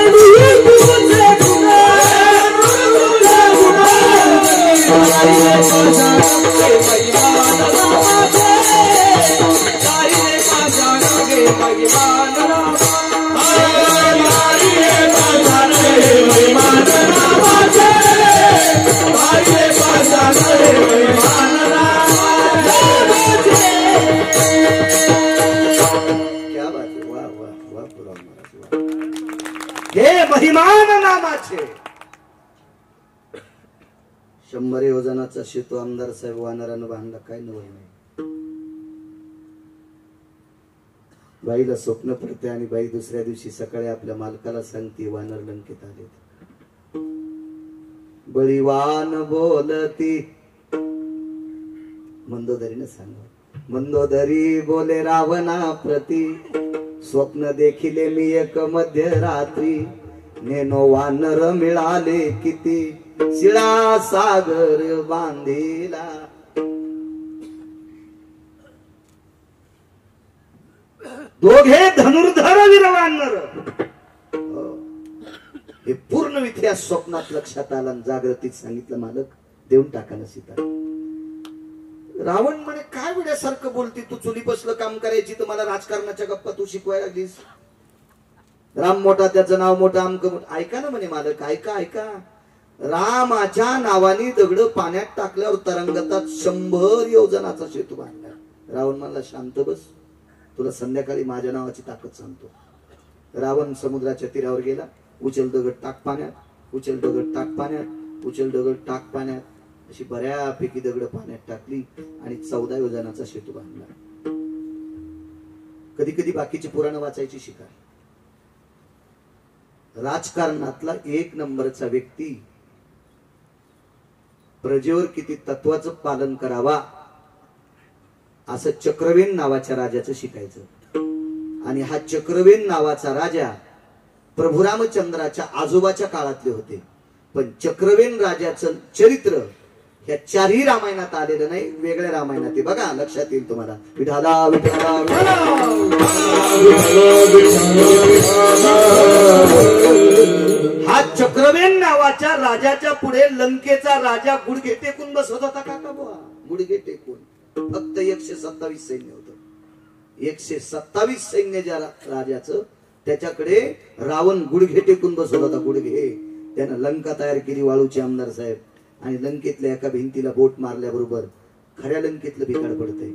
सेतू हे महिमान नामाचे 100 योजनाचा सेतू आमदार साहेब वानरानं बांधला, काय नवल नाही. बाईला स्वप्न पडते आणि बाई दुसऱ्या दिवशी सकाळी आपल्या मालकाला सांगते वानर लंकेत आले. बळीवान बोलती मंदोदरीने सांग, मंदोदरी बोले रावणा प्रती, स्वप्न देखिले मी एक मध्यरात्री, नेनो वानर मिळाले किती, शिळा सागर बांधिला. दोघे धनुर्धर वीरवानर. हे पूर्ण इतिहास स्वप्नात लक्षात आला, जागृतीत सांगितलं मालक देऊन टाका ना सीता. रावण म्हणे काय वेड्यासारखं बोलती तू, चुली बसलं काम करायची तर मला राजकारणाच्या गप्पा तू शिकवायला लागलीस. राम मोठा त्याचं नाव मोठं आमक मोठं. ऐका ना म्हणे मालक, ऐका ऐका, रामाच्या नावाने दगड पाण्यात टाकल्यावर तरंगतात 100 योजनाचा सेतू बांधला. रावण म्हणला शांत बस, तुला संध्याकाळी माझ्या नावाची ताकद सांगतो. रावण समुद्राच्या तीरावर गेला, उचल दगड टाक पाण्यात, उचल दगड टाक पाण्यात, उचल दगड टाक पाण्यात, अशी बऱ्यापैकी दगड पाण्यात टाकली आणि 14 योजनाचा सेतू बांधला. कधी कधी बाकीची पुराण वाचायची शिका. राजकारणातला 1 नंबरचा व्यक्ती प्रजेवर किती तत्वाचं पालन करावा असं चक्रवेन नावाच्या राजाचं शिकायचं. आणि हा चक्रवेन नावाचा राजा प्रभू रामचंद्राच्या आजोबाच्या काळातले होते. पण चक्रवेन राजाचं चरित्र ह्या 4ही रामायणात आलेलं नाही, वेगळ्या रामायणात आहे. बघा लक्षात येईल तुम्हाला. विठाला विठाला हा चक्रवेन नावाच्या राजाच्या पुढे लंकेचा राजा गुडघे टेकून बसत होता. काका बुवा गुडघे टेकून. फक्त 127 सैन्य होतं. 127 सैन्य ज्या राजाचं, त्याच्याकडे रावण गुडघे टेकून बसत होता. गुडघे. त्यानं लंका तयार केली वाळूचे आमदार साहेब. आणि लंकेतल्या एका भिंतीला बोट मारल्याबरोबर खऱ्या लंकेतलं बिघाड पडतंय.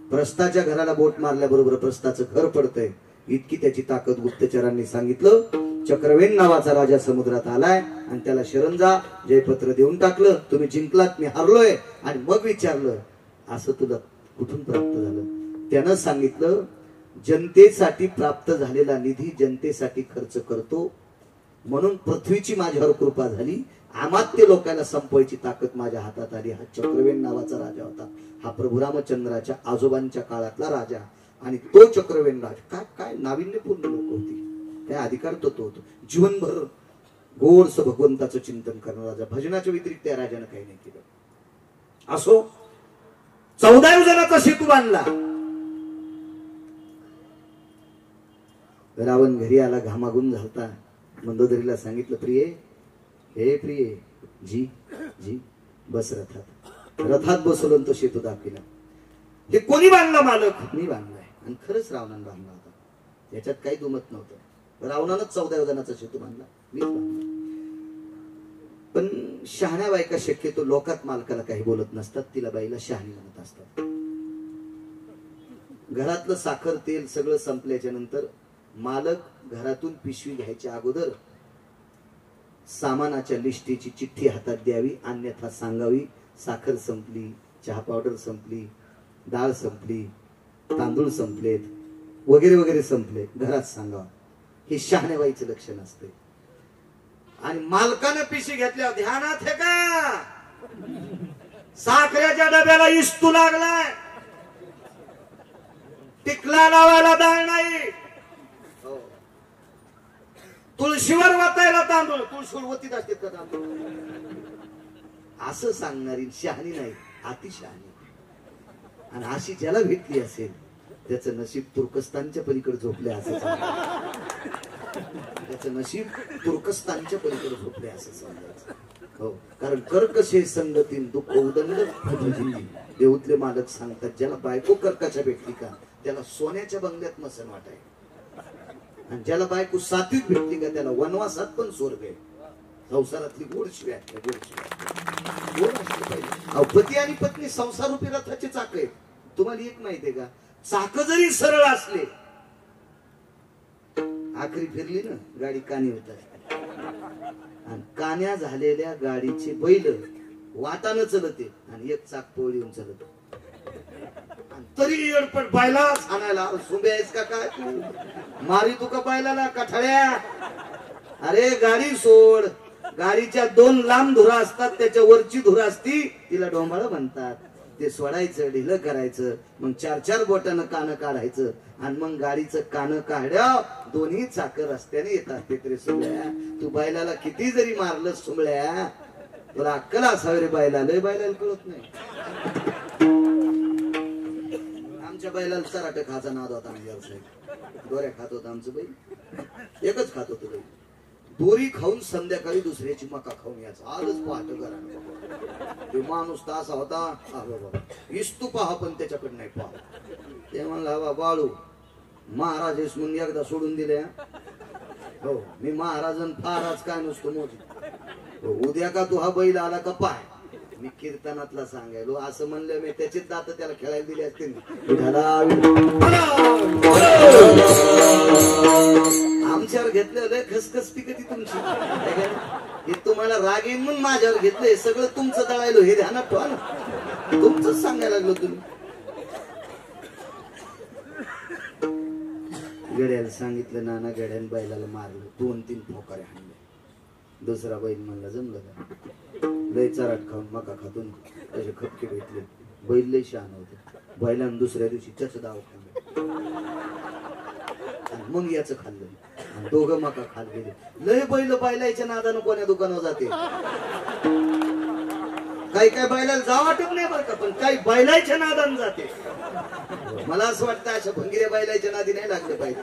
प्रस्थाच्या घराला बोट मारल्याबरोबर प्रस्थाचं घर पडतंय. इतकी त्याची ताकद गुप्तचरांनी सांगितलं. चक्रवेन नावाचा राजा समुद्रात आलाय आणि त्याला शरण जा, जयपत्र देऊन टाकलं. तुम्ही जिंकलात, मी हारलोय. आणि मग विचारलं असं तुला कुठून प्राप्त झालं. त्यानं सांगितलं जनतेसाठी प्राप्त झालेला निधी जनतेसाठी खर्च करतो, म्हणून पृथ्वीची माझ्यावर कृपा झाली. अमात्य लोकांना संपवायची ताकद माझ्या हातात आली. हा चक्रवेन नावाचा राजा होता. हा प्रभू रामचंद्राच्या आजोबांच्या काळातला राजा. आणि तो चक्रवेन राज काय काय नाविन्यपूर्ण लोक होती. काय अधिकार तो होतो. जीवनभर गोडस भगवंताचं चिंतन करणारा राजा. भजनाच्या व्यतिरिक्त त्या राजानं काही नाही केलं. असो 14 योजनाचा सेतू बांधला. रावण घरी आला, घामाघूम झालता. मंदोदरीला सांगितलं प्रिये, हे प्रिये, जी जी बस रथात. रथात बसवलं तो सेतू दाखविला. हे कोणी बांधला मालक? मी बांधलाय. आणि खरंच रावणानं बांधला होता, याच्यात काही दुमत नव्हतं. रावणानंच 14 योजनाचा सेतू बांधला, मीच बांधला. पण शहाण्या बायका शक्यतो लोकात मालकाला काही बोलत नसतात, तिला बाईला शहाणी म्हणत असतात. घरातलं साखर तेल सगळं संपल्याच्या नंतर मालक घरातून पिशवी घ्यायच्या अगोदर सामानाच्या लिस्टीची चिठ्ठी हातात द्यावी, अन्यथा सांगावी साखर संपली, चहा पावडर संपली, डाळ संपली, तांदूळ संपलेत, वगैरे वगैरे संपले, घरात सांगावं. हे शहाणेबाईचं लक्षण असते. आणि मालकानं पिशवी घेतल्यावर ध्यानात आहे का साखरेच्या डब्याला इस्तू लागलाय, टिकला लावायला डाळ नाही, तुळशीवर वाटायला तांदूळ, तुळशीवर वतीत असते का तांदूळ, असं सांगणारी शहाणी नाही, अतिशहाणी. आणि अशी ज्याला भेटली असेल त्याचं नशीब तुर्कस्तानच्या पलीकडे झोपले असं त्याचं नशीब तुर्कस्तानच्या पलीकडे झोपले असं समजायचं. हो, कारण कर्कशे संगतीन दुःख उदंड देऊतले मालक सांगतात, ज्याला बायको कर्काच्या भेटली का त्याला सोन्याच्या बंगल्यात मसन वाटाय, आणि ज्याला बायको सात्विक भेटली का त्याला वनवासात पण स्वर्ग आहे. संसारातली गोड शिवाय गोड असली पाहिजे. पती आणि पत्नी संसार रूपी रथाचे चाक आहेत. तुम्हाला एक माहितीये का, चाक जरी सरळ असले आखरी फिरली ना गाडी कानी होत आणि कान्या झालेल्या गाडीचे बैल वाटानं चलते आणि एक चाक पोळीहून चलत तरी एडपट बायला आणायला सुंबे आहेस का काय तू मारी तू का बायला कठाळ्या अरे गाडी सोड गाडीच्या 2 लांब धुरा असतात त्याच्या वरची धुरा असती तिला डोंबाळ म्हणतात ते सोडायचं ढिलं करायचं मग 4-4 बोटानं कानं काढायचं आणि मग गाडीचं कानं काढ्या दोन्ही चाक रस्त्याने येतात ते तरी सुंबळ्या तू बायलाला किती जरी मारलं सुंबळ्या तुला अक्कल असावी रे बायला लय बायला कळत नाही आमच्या बैलाला चराट खाचा नाद होता दोऱ्या खात होता आमचं बैल एकच खात होतं बैल दोरी खाऊन संध्याकाळी दुसऱ्याची मका खाऊन यायचा आजच पहाट करा माणूस तर असा होता इस्तू पहा पण त्याच्याकडे नाही पहा ते म्हणला बाळू महाराज म्हणून एकदा सोडून दिले हो मी महाराजन फारच काय नसतो मोठी उद्या का तू हा बैल आला का पाय मी कीर्तनातला सांगायलो असं म्हणलं मी त्याचीच दात त्याला खेळायला दिली असते आमच्यावर घेतलं लय खसखस पिकती तुमची हे तुम्हाला राग येईन म्हणून माझ्यावर घेतलंय सगळं तुमचं दळायलो हे ध्यानात ठेवा ना तुमचंच सांगायला लागलो तुम्ही गड्याला सांगितलं नाना गड्याने बैलाला मारलं 2-3 फोकारे हाणले दुसरा बैल म्हणला जमलं का लय चराट खाऊन मका खातून त्याचे खपके भेटले बैल लय शहाण होते बैलानं दुसऱ्या दिवशी त्याच दाव खाल्लं मग याच खाल्लं दोघं मका खाल गेले लय बैल बैलाच्या नादानं कोण्या दुकानावर जाते काही काय बैलाला जाव वाटत नाही बरं का पण काही बैलाच्या नादानं जाते मला असं वाटतं अशा भंगिऱ्या बैलाच्या नादी नाही लागले पाहिजे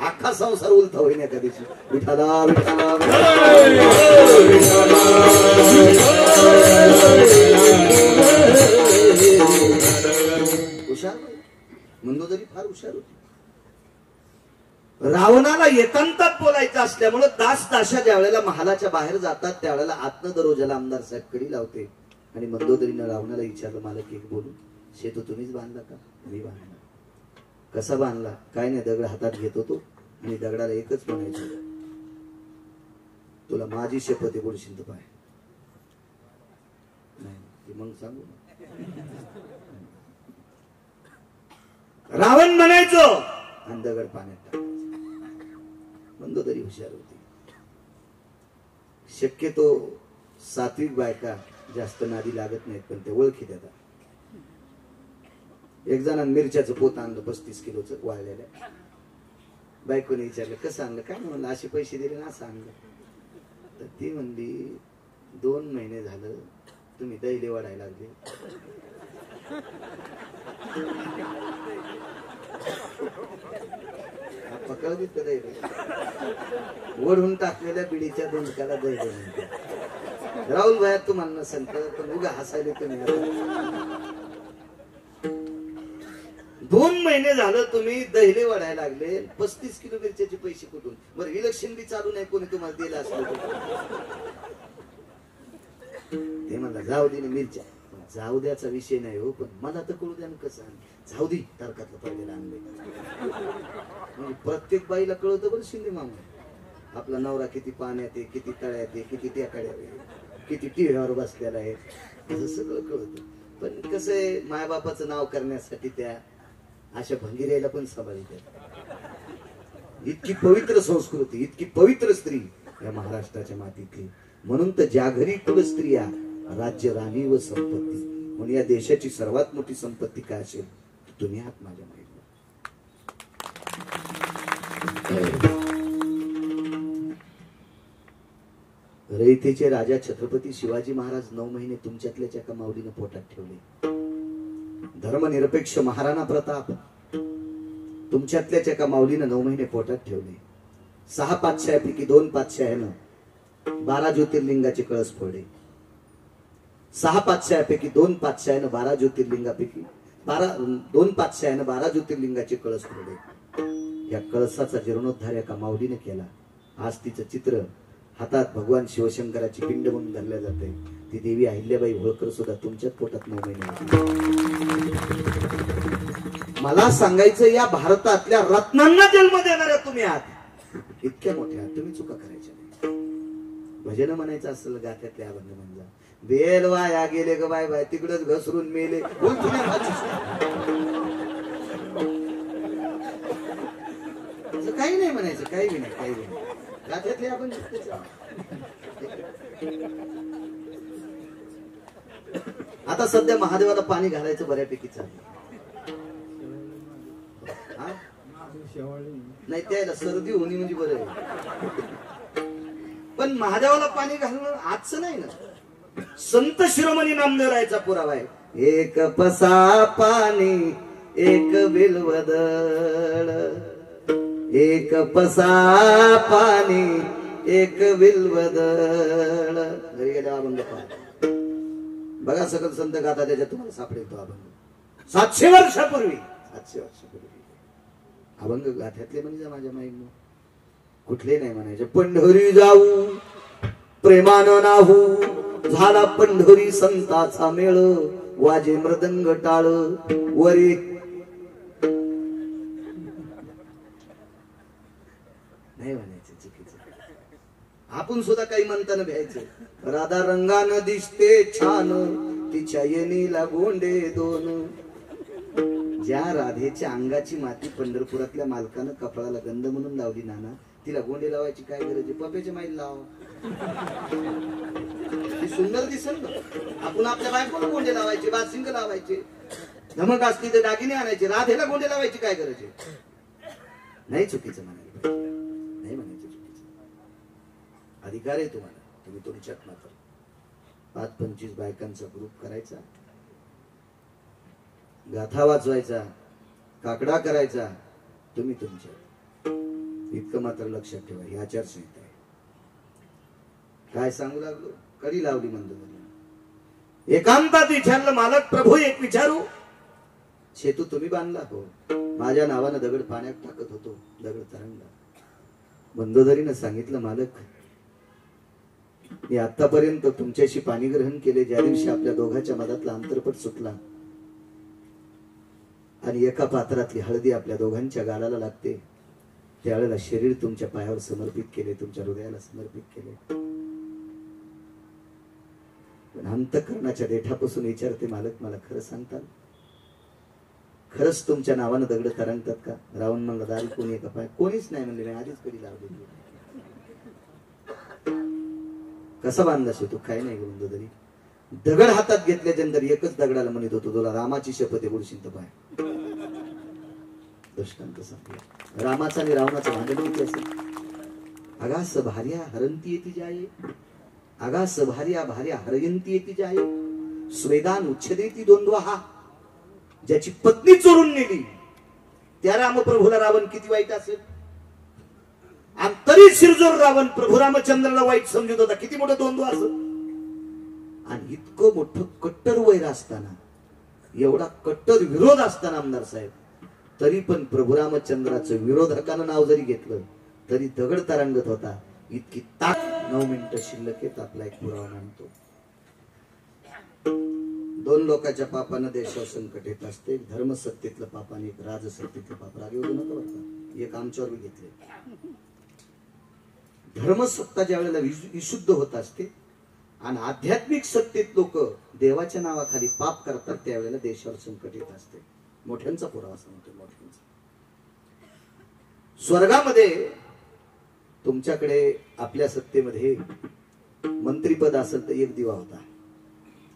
अख्खा संसार उलथा होईल एका दिवशी विठाला विठाला हुशार मंदोदरी फार हुशार होती रावणाला एकांतात बोलायचं असल्यामुळे दास-दाशा ज्या वेळेला महालाच्या बाहेर जातात त्यावेळेला आत्न दरोजाला आमदार साहेब कडी लावते आणि मंदोदरीनं रावणाला विचारलं मला एक बोलू शेतू तुम्हीच बांधला का मी बांधला कसा बांधला काय नाही दगड हातात घेत होतो आणि दगडाला एकच म्हणायचं तुला माझी शपथ आहे बोलशील तर पाय नाही मग सांगू रावण म्हणायचो आणि दगड पाण्यात टाकायचं मंदोदरी हुशार होती शक्यतो सात्विक बायका जास्त नादी लागत नाहीत पण ते ओळखी देतात एक जणांनी मिरच्याचं पोत आणलं 35 किलोचं वाळलेल्या बायकोने विचारलं कसं आणलं काय म्हणलं असे पैसे दिले ना असं आणलं तर ती म्हणली 2 महिने झालं तुम्ही दैले वाढायला लागले पकडली तर दैले वढून टाकलेल्या बिडीच्या दोंडकाला दैले म्हणतात राहुल भाई तुम्हाला नसेल पण उगा हसायला तुम्ही 2 महिने झालं तुम्ही दहिले वाढायला लागले 35 किलो मिरच्याचे पैसे कुठून बरं इलेक्शन बी चालू नाही कोणी तुम्हाला दिलं असलं ते म्हणला जाऊ दे मिरच्या जाऊ द्याचा विषय नाही हो पण मला तर कळू द्या कसं जाऊ दे तारकातलं पहिलेला आणलंय प्रत्येक बाईला कळतं बरं शिंदे मामा आपला नवरा किती पाण्यात आहे किती तळ्यात आहे किती टेकड्यावर आहे किती टिव्यावर बसलेला आहे असं सगळं कळतं पण कसं आहे मायबापाचं नाव करण्यासाठी त्या अशा भंगिऱ्याला पण सांभाळतात इतकी पवित्र संस्कृती इतकी पवित्र स्त्री या महाराष्ट्राच्या मातीतली म्हणून तर ज्या घरी कुल स्त्रिया राज्य राणी व संपत्ती म्हणून या देशाची सर्वात मोठी संपत्ती काय असेल तुम्ही आहात माझ्या माहिती रयतेचे राजा छत्रपती शिवाजी महाराज 9 महिने तुमच्यातल्याच एका माऊलीने पोटात ठेवले धर्मनिरपेक्ष महाराणा प्रताप तुमच्यातल्याच एका माऊलीने 9 महिने पोटात ठेवले 6 पातशाह्यांपैकी 2 पातशाह्यानं 12 ज्योतिर्लिंगाचे कळस फोडले 6 पातशाह्यांपैकी 2 पातशाह्यानं 12 ज्योतिर्लिंगापैकी 2 पातशाह्यानं 12 ज्योतिर्लिंगाचे कळस फोडले या कळसाचा जीर्णोद्धार एका माऊलीने केला आज तिचं चित्र हातात भगवान शिवशंकराची पिंड म्हणून धरल्या जाते ती देवी अहिल्याबाई होळकर सुद्धा तुमच्याच पोटात 9 महिने मला सांगायचं या भारतातल्या रत्नांना जन्म देणाऱ्या तुम्ही आहात इतक्या मोठ्या तुम्ही चुका करायच्या नाही. भजन म्हणायचं असेल गात्यातले अभंग म्हणजे बेल वाया गेले ग बाय बाय तिकडच घसरून मेले काही नाही म्हणायचं, काही नाही, काही नाही. गात्यातले अभंग आता सध्या महादेवाला पाणी घालायचं बऱ्यापैकी चाललं. नाही त्याला सर्दी होणी म्हणजे बरं आहे, पण महादेवाला पाणी घालणं आजचं नाही ना. संत शिरोमणी नामदेवरायचा पुरावा आहे. एक पसा पाणी एक बिल्वदळ, एक पसा पाणी एक बिल्वदळ. घरी गेल्या अभंग पाहा बघा, सकल संत गाथा त्याच्यात तुम्हाला सापडेल तो अभंग. 700 वर्षापूर्वी, 700 वर्षापूर्वी अभंग गाथ्यातले म्हणजे माझ्या माईनं कुठले नाही म्हणायचे. पंढरी जाऊ प्रेमानं नाहू, झाला पंढरी संताचा मेळ, वाजे मृदंग टाळ वरी. नाही म्हणायचं, चुकीचं. आपण सुद्धा काही म्हणताना भ्यायचं. राधा रंगानं दिसते छान, तिच्या येणीला गोंडे दोन. ज्या राधेच्या अंगाची माती पंढरपुरातल्या मालकानं कपाळाला गंध म्हणून लावली नाना, तिला गोंडे लावायची काय गरज आहे? पप्याच्या माईल लाव, ती सुंदर दिसेल. आपण आपल्या बायकोला गोंडे लावायचे, बासिंग लावायचे, धमक असली तर दागिने आणायचे. राधेला गोंडे लावायची काय गरज आहे? नाही चुकीचं म्हणायला, नाही म्हणायचं चुकीचं. अधिकार आहे तुम्हाला. तुम्ही तुमच्यात मात्र 5-25 बायकांचा ग्रुप करायचा, गाथा वाचवायचा, काकडा करायचा. तुम्ही तुमच्या इतकं मात्र लक्षात ठेवा. ही आचारसंहिता आहे. काय सांगू लागलो? कडी लावली मंद. एकांतात विचारलं, मालक प्रभू एक विचारू. शेतू तुम्ही बांधला हो, माझ्या नावानं दगड पाण्यात टाकत होतो, दगड तरंगला. बंदोदरीनं सांगितलं, मालक मी आतापर्यंत तुमच्याशी पाणी ग्रहण केले. ज्या दिवशी आपल्या दोघांच्या मधातला अंतरपट सुटला आणि एका पात्रातली हळदी आपल्या दोघांच्या गालाला लागते, त्यावेळेला शरीर तुमच्या पायावर समर्पित केले, तुमच्या हृदयाला समर्पित केले. पण अंतःकरणाच्या देठापासून विचारते, मालक मला खरं सांगताल, खरंच तुमच्या नावानं दगड तरंगतात का? रावण म्हणला, दारी कोणी एका पाय? कोणीच नाही म्हणले, मी आधीच कधी लावली. कसा बांधला शेतू? काय नाही घेऊन तरी दगड हातात घेतल्याच्यानंतर एकच दगडाला म्हणत होतो, तुला रामाची शपथ आहे, बुडशील तर पाय. दृष्टांत सांगतो. रामाचा आणि रावणाचं भांडण होती असेल. आगास भार्या हरंती येती जाये, आगास भार्या भार्या हरयंती येती जाये, स्वेदान उच्छेदेती द्वंद्वहा. ज्याची पत्नी चोरून नेली त्या रामप्रभूला रावण किती वाईट असेल, आणि तरी शिरजोर रावण प्रभू रामचंद्राला वाईट समजत होता. किती मोठं द्वंद्व असत. आणि इतकं मोठं कट्टर वैर असताना, एवढा कट्टर विरोध असताना आमदार साहेब, तरी पण प्रभू रामचंद्राचं विरोधकानं नाव जरी घेतलं तरी दगड तरंगत होता. इतकी 9 मिनिटं शिल्लक आहेत. आपला एक पुरावा मानतो. 2 लोकांच्या पापानं देशावर संकट येत असते. एक धर्मसत्तेतलं पाप आणि एक राजसत्तेतलं पाप. राग येऊ नका बरं का, एक आमच्यावर मी घेतले. धर्मसत्ता ज्या वेळेला विशुद्ध होत असते आणि आध्यात्मिक सत्तेत लोक देवाच्या नावाखाली पाप करतात, त्यावेळेला देशावर संकट येत असते. मोठ्यांचा पुरावा सांगतो. मोठ्यांचा स्वर्गामध्ये तुमच्याकडे आपल्या सत्तेमध्ये मंत्रीपद असेल तर 1 दिवा होता.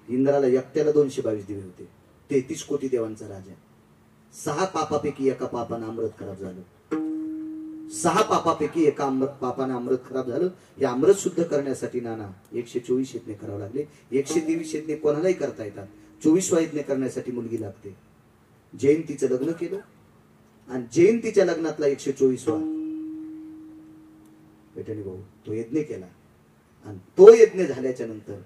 इंद्राला एकट्याला 222 दिवे होते. 33 कोटी देवांचा राजा. 6 पापापैकी एका पापानं अमृत खराब झालं. 6 पापापैकी एका पापानं अमृत खराब झालं. हे अमृत शुद्ध करण्यासाठी नाना 124 यज्ञ करावं लागले. 123 यज्ञ कोणालाही करता येतात. 24वा यज्ञ करण्यासाठी मुलगी लागते. जयंतीचं लग्न केलं आणि जयंतीच्या लग्नातला 124वा बेटणी भाऊ तो यज्ञ केला. आणि तो यज्ञ झाल्याच्या नंतर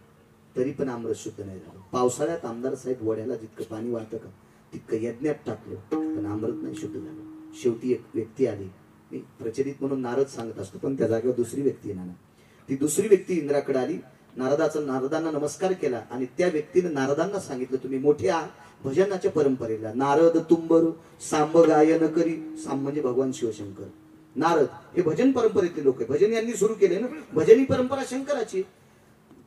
तरी पण अमृत शुद्ध नाही झालं. पावसाळ्यात आमदार साहेब वड्याला जितकं पाणी वाहतं का तितकं यज्ञात टाकलं, पण अमृत नाही शुद्ध झालं. शेवटी एक व्यक्ती आली. मी प्रचलित म्हणून नारद सांगत असतो, पण त्या जागेवर दुसरी व्यक्ती येणार. ती दुसरी व्यक्ती इंद्राकडे आली. नारदांना नमस्कार केला आणि त्या व्यक्तीने नारदांना सांगितलं, तुम्ही मोठे आहात, भजनाच्या परंपरेला नारद तुंबर सांब गायन करी. सांब म्हणजे भगवान शिवशंकर. नारद हे भजन परंपरेतले लोक आहे. भजन यांनी सुरू केले ना. भजन ही परंपरा शंकराची.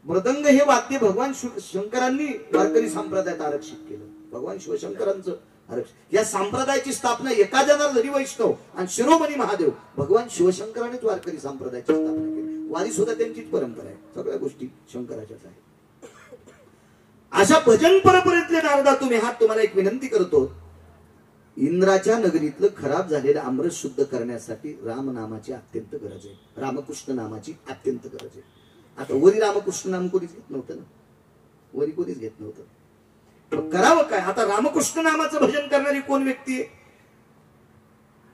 मृदंग हे वाद्य भगवान शंकरांनी वारकरी संप्रदायात आरक्षित केलं. भगवान शिवशंकरांचं आरक्षित. या संप्रदायाची स्थापना एका जणाला हरी वैष्णव आणि शिरोमणी महादेव भगवान शिवशंकरानेच वारकरी संप्रदायाची स्थापना केली. वारी सुद्धा त्यांचीच परंपरा आहे. सगळ्या गोष्टी शंकराच्याच आहेत. अशा भजन परंपरेतले नारदा तुम्ही हात. तुम्हाला एक विनंती करतो. इंद्राच्या नगरीतलं खराब झालेलं अमृत शुद्ध करण्यासाठी राम नामाची अत्यंत गरज आहे. रामकृष्ण नामाची अत्यंत गरज आहे. आता वरी रामकृष्ण नाम कोणीच घेत नव्हतं ना. वरी कोणीच घेत नव्हतं. मग करावं काय. आता रामकृष्ण नामाचं भजन करणारी कोण व्यक्ती आहे.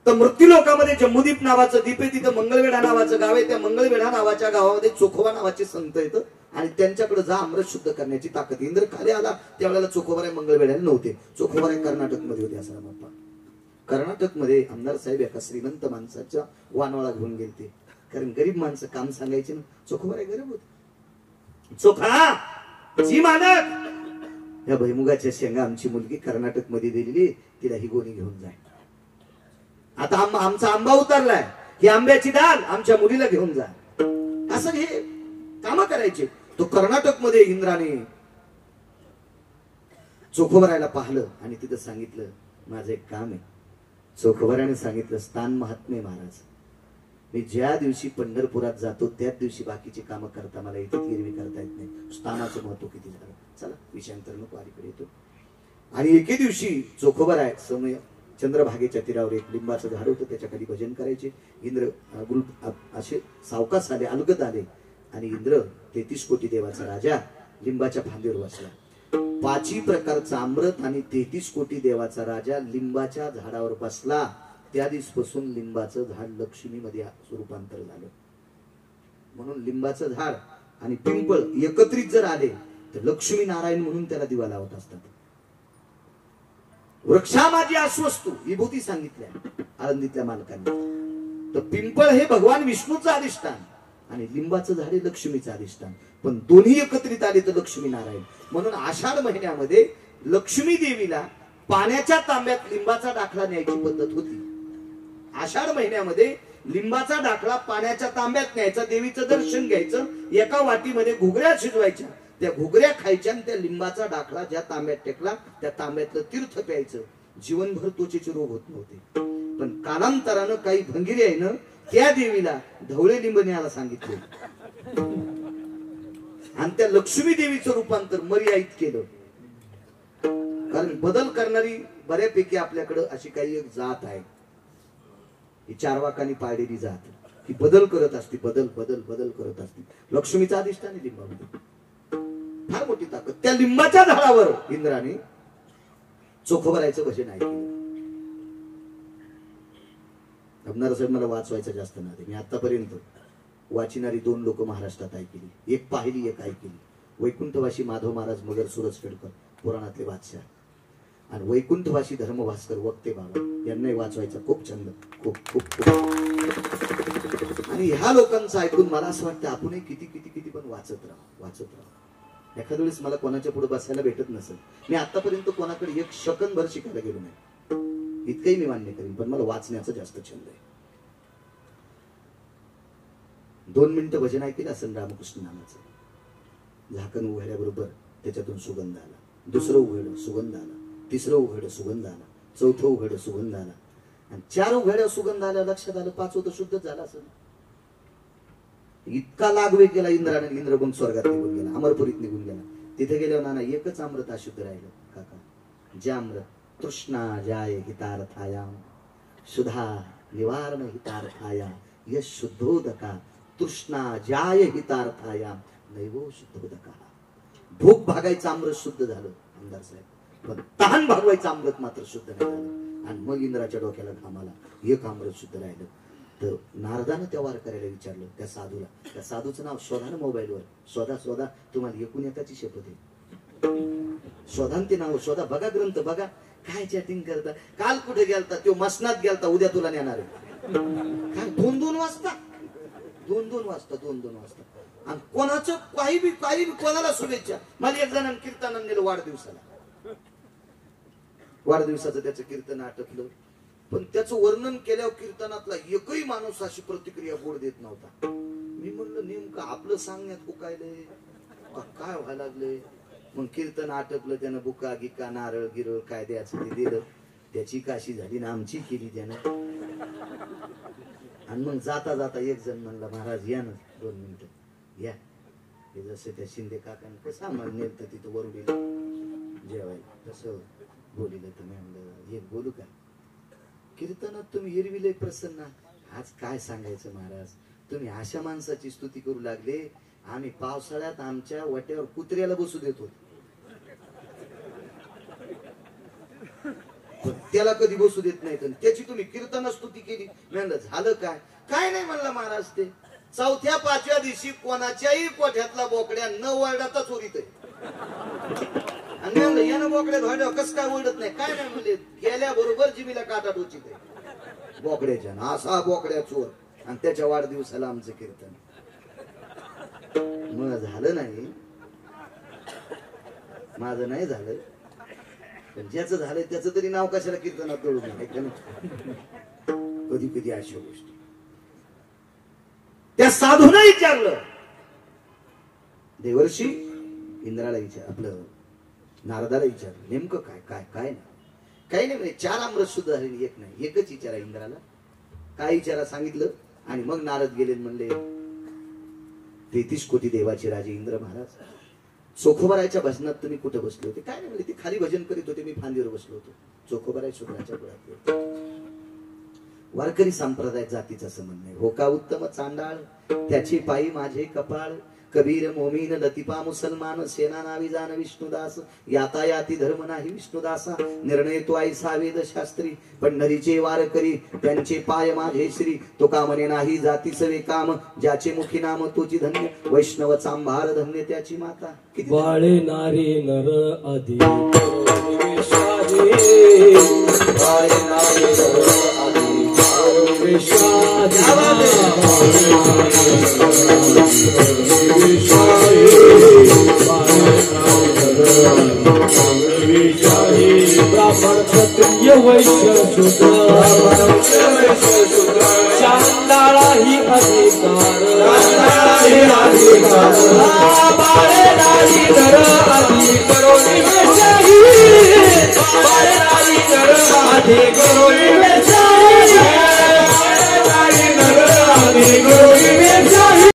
तर मृत्यूलोकामध्ये जम्बूदीप नावाचं द्वीप आहे. तिथं मंगळवेढा नावाचं गाव आहे. त्या मंगळवेढा नावाच्या गावामध्ये चोखोबा नावाचे संत येतं आणि त्यांच्याकडे जा अमृत शुद्ध करण्याची ताकद. इंद्र खाली आला त्यावेळेला चोखोबाराय मंगळवेढ्याला नव्हते. चोखोबाराय कर्नाटक मध्ये होते. असा बाप्पा कर्नाटक मध्ये आमदार साहेब एका श्रीमंत माणसाच्या वानवळा घेऊन गेलते. कारण गरीब माणसं काम सांगायचे ना. चोखोबाराय गरीब होते. चोखा जी मालक या भैमुगाच्या शेंगा आमची मुलगी कर्नाटक मध्ये दिलेली तिला ही गोणी घेऊन जाय. आता आमचा आंबा उतरलाय. ही आंब्याची डाल आमच्या मुलीला घेऊन जा. असं हे काम करायचे. तो कर्नाटक मध्ये इंद्राने चोखोबारायला पाहिलं आणि तिथं सांगितलं माझं एक काम आहे. चोखोबारायने सांगितलं स्थान महात्मे महाराज. मी ज्या दिवशी पंढरपुरात जातो त्याच दिवशी बाकीची कामं करता मला इथे गिरवी करता येत नाही. स्थानाचं महत्व किती झालं. चला विषयांतर नको वारीकडे येतो. आणि एके दिवशी चोखोबाराय समय चंद्रभागेच्या तीरावर एक लिंबाचं झाड होतं. त्याच्या खाली भजन करायचे. इंद्र असे सावकाश आले अलगद आले आणि इंद्र 33 कोटी देवाचा राजा लिंबाच्या फांदीवर बसला. 5 प्रकारचा अमृत आणि 33 कोटी देवाचा राजा लिंबाच्या झाडावर बसला. त्या दिवसपासून लिंबाचं झाड लक्ष्मीमध्ये रूपांतर झालं. म्हणून लिंबाचं झाड आणि पिंपळ एकत्रित जर आले तर लक्ष्मी नारायण म्हणून त्याला दिवा लावत असतात. वृक्षा माझी आश्वस्तू विभूती सांगितल्या आळंदीतल्या मालकांनी. तर पिंपळ हे भगवान विष्णूचं अधिष्ठान आणि लिंबाचं झाड हे लक्ष्मीचं अधिष्ठान. पण दोन्ही एकत्रित आले तर लक्ष्मी नारायण. म्हणून आषाढ महिन्यामध्ये लक्ष्मी देवीला पाण्याच्या तांब्यात लिंबाचा दाखला न्यायची पद्धत होती. आषाढ महिन्यामध्ये लिंबाचा दाखला पाण्याच्या तांब्यात न्यायचा. देवीचं दर्शन घ्यायचं. एका वाटीमध्ये घुगऱ्या शिजवायच्या. त्या घुगऱ्या खायच्या आणि त्या लिंबाचा दाखला ज्या तांब्यात टेकला त्या तांब्यातलं तीर्थ प्यायचं. जीवनभर त्वचेचे रोग होत नव्हते. पण कालांतरानं काही भंगिरी आहे ना त्या देवीला ढवळे लिंब न्यायला सांगितले आणि त्या लक्ष्मी देवीचं रूपांतर मर्यादित केलं. कारण बदल करणारी बऱ्यापैकी आपल्याकडे अशी काही एक जात आहे. ही चारवाकांनी पाळलेली जात. ही बदल करत असते. बदल बदल बदल करत असते. लक्ष्मीचा अधिष्ठान आहे लिंबामध्ये. फार मोठी ताकद. त्या लिंबाच्या झाडावर इंद्राने चोखोबारायचं भजन ऐकलं. अबनार साहेब मला वाचवायचं जास्त नाही. मी आतापर्यंत वाचिणारी 2 लोक महाराष्ट्रात ऐकली. एक पाहिली एक ऐकली. वैकुंठवासी माधव महाराज मगर सूरज खेडकर पुराणातले बादशाह आणि वैकुंठवासी धर्मभास्कर वक्ते बाबा यांनाही वाचवायचा खूप छंद. खूप खूप आणि ह्या लोकांचं ऐकून मला असं वाटतं आपणही किती किती किती पण वाचत राहू. एखाद्या वेळेस मला कोणाच्या पुढे बसायला भेटत नसेल. मी आतापर्यंत कोणाकडे एक सेकंदभर शिकायला गेलो नाही. इतकंही मी मान्य करीन. पण मला वाचण्याचा जास्त छंद आहे. 2 मिनिटं भजन ऐकलं असेल रामकृष्ण नामाचं. झाकण उघडल्याबरोबर त्याच्यातून सुगंध आला. दुसरं उघडलं सुगंध आला. तिसरं उघडलं सुगंध आला. चौथं उघडलं सुगंध आला. आणि 4 उघड्या सुगंध आला. लक्षात आलं 5वं तर शुद्ध झाला असेल. इतका लाग वेग गेला इंद्राने. इंद्र मग स्वर्गात निघून गेला. अमरपुरीत निघून गेला. तिथे गेल्यावर नाना एकच अमृत अशुद्ध राहिलं काका. जे अमृत तृष्णा जाय हितार्थायाम सुधा निवारण हितार्थाया यश शुद्धोदका तृष्णा जाय हितार्थायाम नैवो शुद्धोदका. भूक भागायचं अमृत शुद्ध झालं आमदार साहेब. पण तहान भागवायचं अमृत मात्र शुद्ध नाही झालं. आणि मग इंद्राच्या डोक्याला घामाला. एक अमृत शुद्ध राहिलं. तर नारदानं त्या वारकऱ्याला विचारलं त्या साधूला. त्या साधूचं नाव शोधा ना मोबाईलवर. शोधा तुम्हाला एकूण एकाची शपथ आहे. शोधा ते नाव शोधा. बघा ग्रंथ बघा. काय चॅटिंग करता. काल कुठे गेलता. तो मसनात गेलता. उद्या तुला नेणार आहे. काय 2-2 वाजता 2-2 वाजता. आणि कोणाचं काही बी कोणाला शुभेच्छा. मला एक जणांनी कीर्तनानं नेलं वाढदिवसाला. वाढदिवसाचं त्याचं कीर्तन आटपलं. पण त्याचं वर्णन केल्यावर कीर्तनातला एकही माणूस अशी प्रतिक्रिया गोड देत नव्हता. मी म्हणलं नेमकं आपलं सांगण्यात कुकायलंय काय व्हायला लागलंय. मग कीर्तन आटपलं, त्यानं बुका गिका नारळ गिरळ काय द्यायचं ते दिलं. त्याची काशी झाली ना आमची केली त्यानं. आणि मग जाता जाता एक जण म्हणला महाराज या ना 2 मिनिटं या. हे जसं त्या शिंदे काकांनी कसं आम्हाला नेलं तिथं वरुडीला जेवायला तसं बोलिलं. तर मी म्हणलं एक बोलू का. कीर्तनात तुम्ही हिरविले प्रसन्न. आज काय सांगायचं महाराज, तुम्ही अशा माणसाची स्तुती करू लागले. आम्ही पावसाळ्यात आमच्या वाट्यावर कुत्र्याला बसू देत होतो, त्याला कधी बसू देत नाही. त्याची तुम्ही कीर्तन स्तुती केली. म्हणलं झालं काय. काय नाही म्हणलं महाराज, ते 4थ्या 5व्या दिवशी कोणाच्याही कोठ्यातला बोकड्या न वळडाचा चोरीत आहे. आणि म्हणलं यानं बोकड्या धोड्या कस काय ओढत नाही. काय नाही म्हणले, गेल्या बरोबर जिमीला काटा टोचीत आहे बोकड्याच्या. असा बोकड्या चोर. आणि त्याच्या वाढदिवसाला आमचं कीर्तन. मग झालं नाही, माझं नाही झालं, पण ज्याचं झालंय त्याचं तरी नाव कशाला कीर्तनात जोडू नये. कधी कधी अशा गोष्टी. त्या साधूला विचारलं, देवर्षी इंद्राला विचार, आपलं नारदाला विचारलं नेमकं काय काय काय नाही. काही नाही म्हणे, 4 अमृत सुद्धा झाले, एक नाही. एकच विचारा इंद्राला. काय विचारा सांगितलं. आणि मग नारद गेले म्हणले 33 कोटी देवाचे राजे इंद्र महाराज, चोखोबारायच्या भजनात तुम्ही कुठे बसले होते. काय नाही म्हणजे ते खाली भजन करीत होते, मी फांदीवर बसलो होतो. चोखोबाराय शुक्राच्या गुळात. वारकरी संप्रदाय जातीचा संबंध नाही. हो का उत्तम चांडाळ त्याची पायी माझे कपाळ. कबीर मोमीन लतिपा मुसलमान सेना नावी जाण विष्णुदास. यातायाती धर्म नाही विष्णुदासा. निर्णय तो ऐसा वेद शास्त्री. पंढरीचे वारकरी त्यांचे पाय माझे श्री. तो कामने नाही जातीच वे काम. ज्याचे मुखी नाम तोची धन्य. वैष्णव चांभार धन्य त्याची माता. बाळे नारी नर आधी बाळे नारी नर आधी ब्राह्मण क्षत्रिय वैश्य शूद्र चांडाळा ही अधिकार. बाळे नारी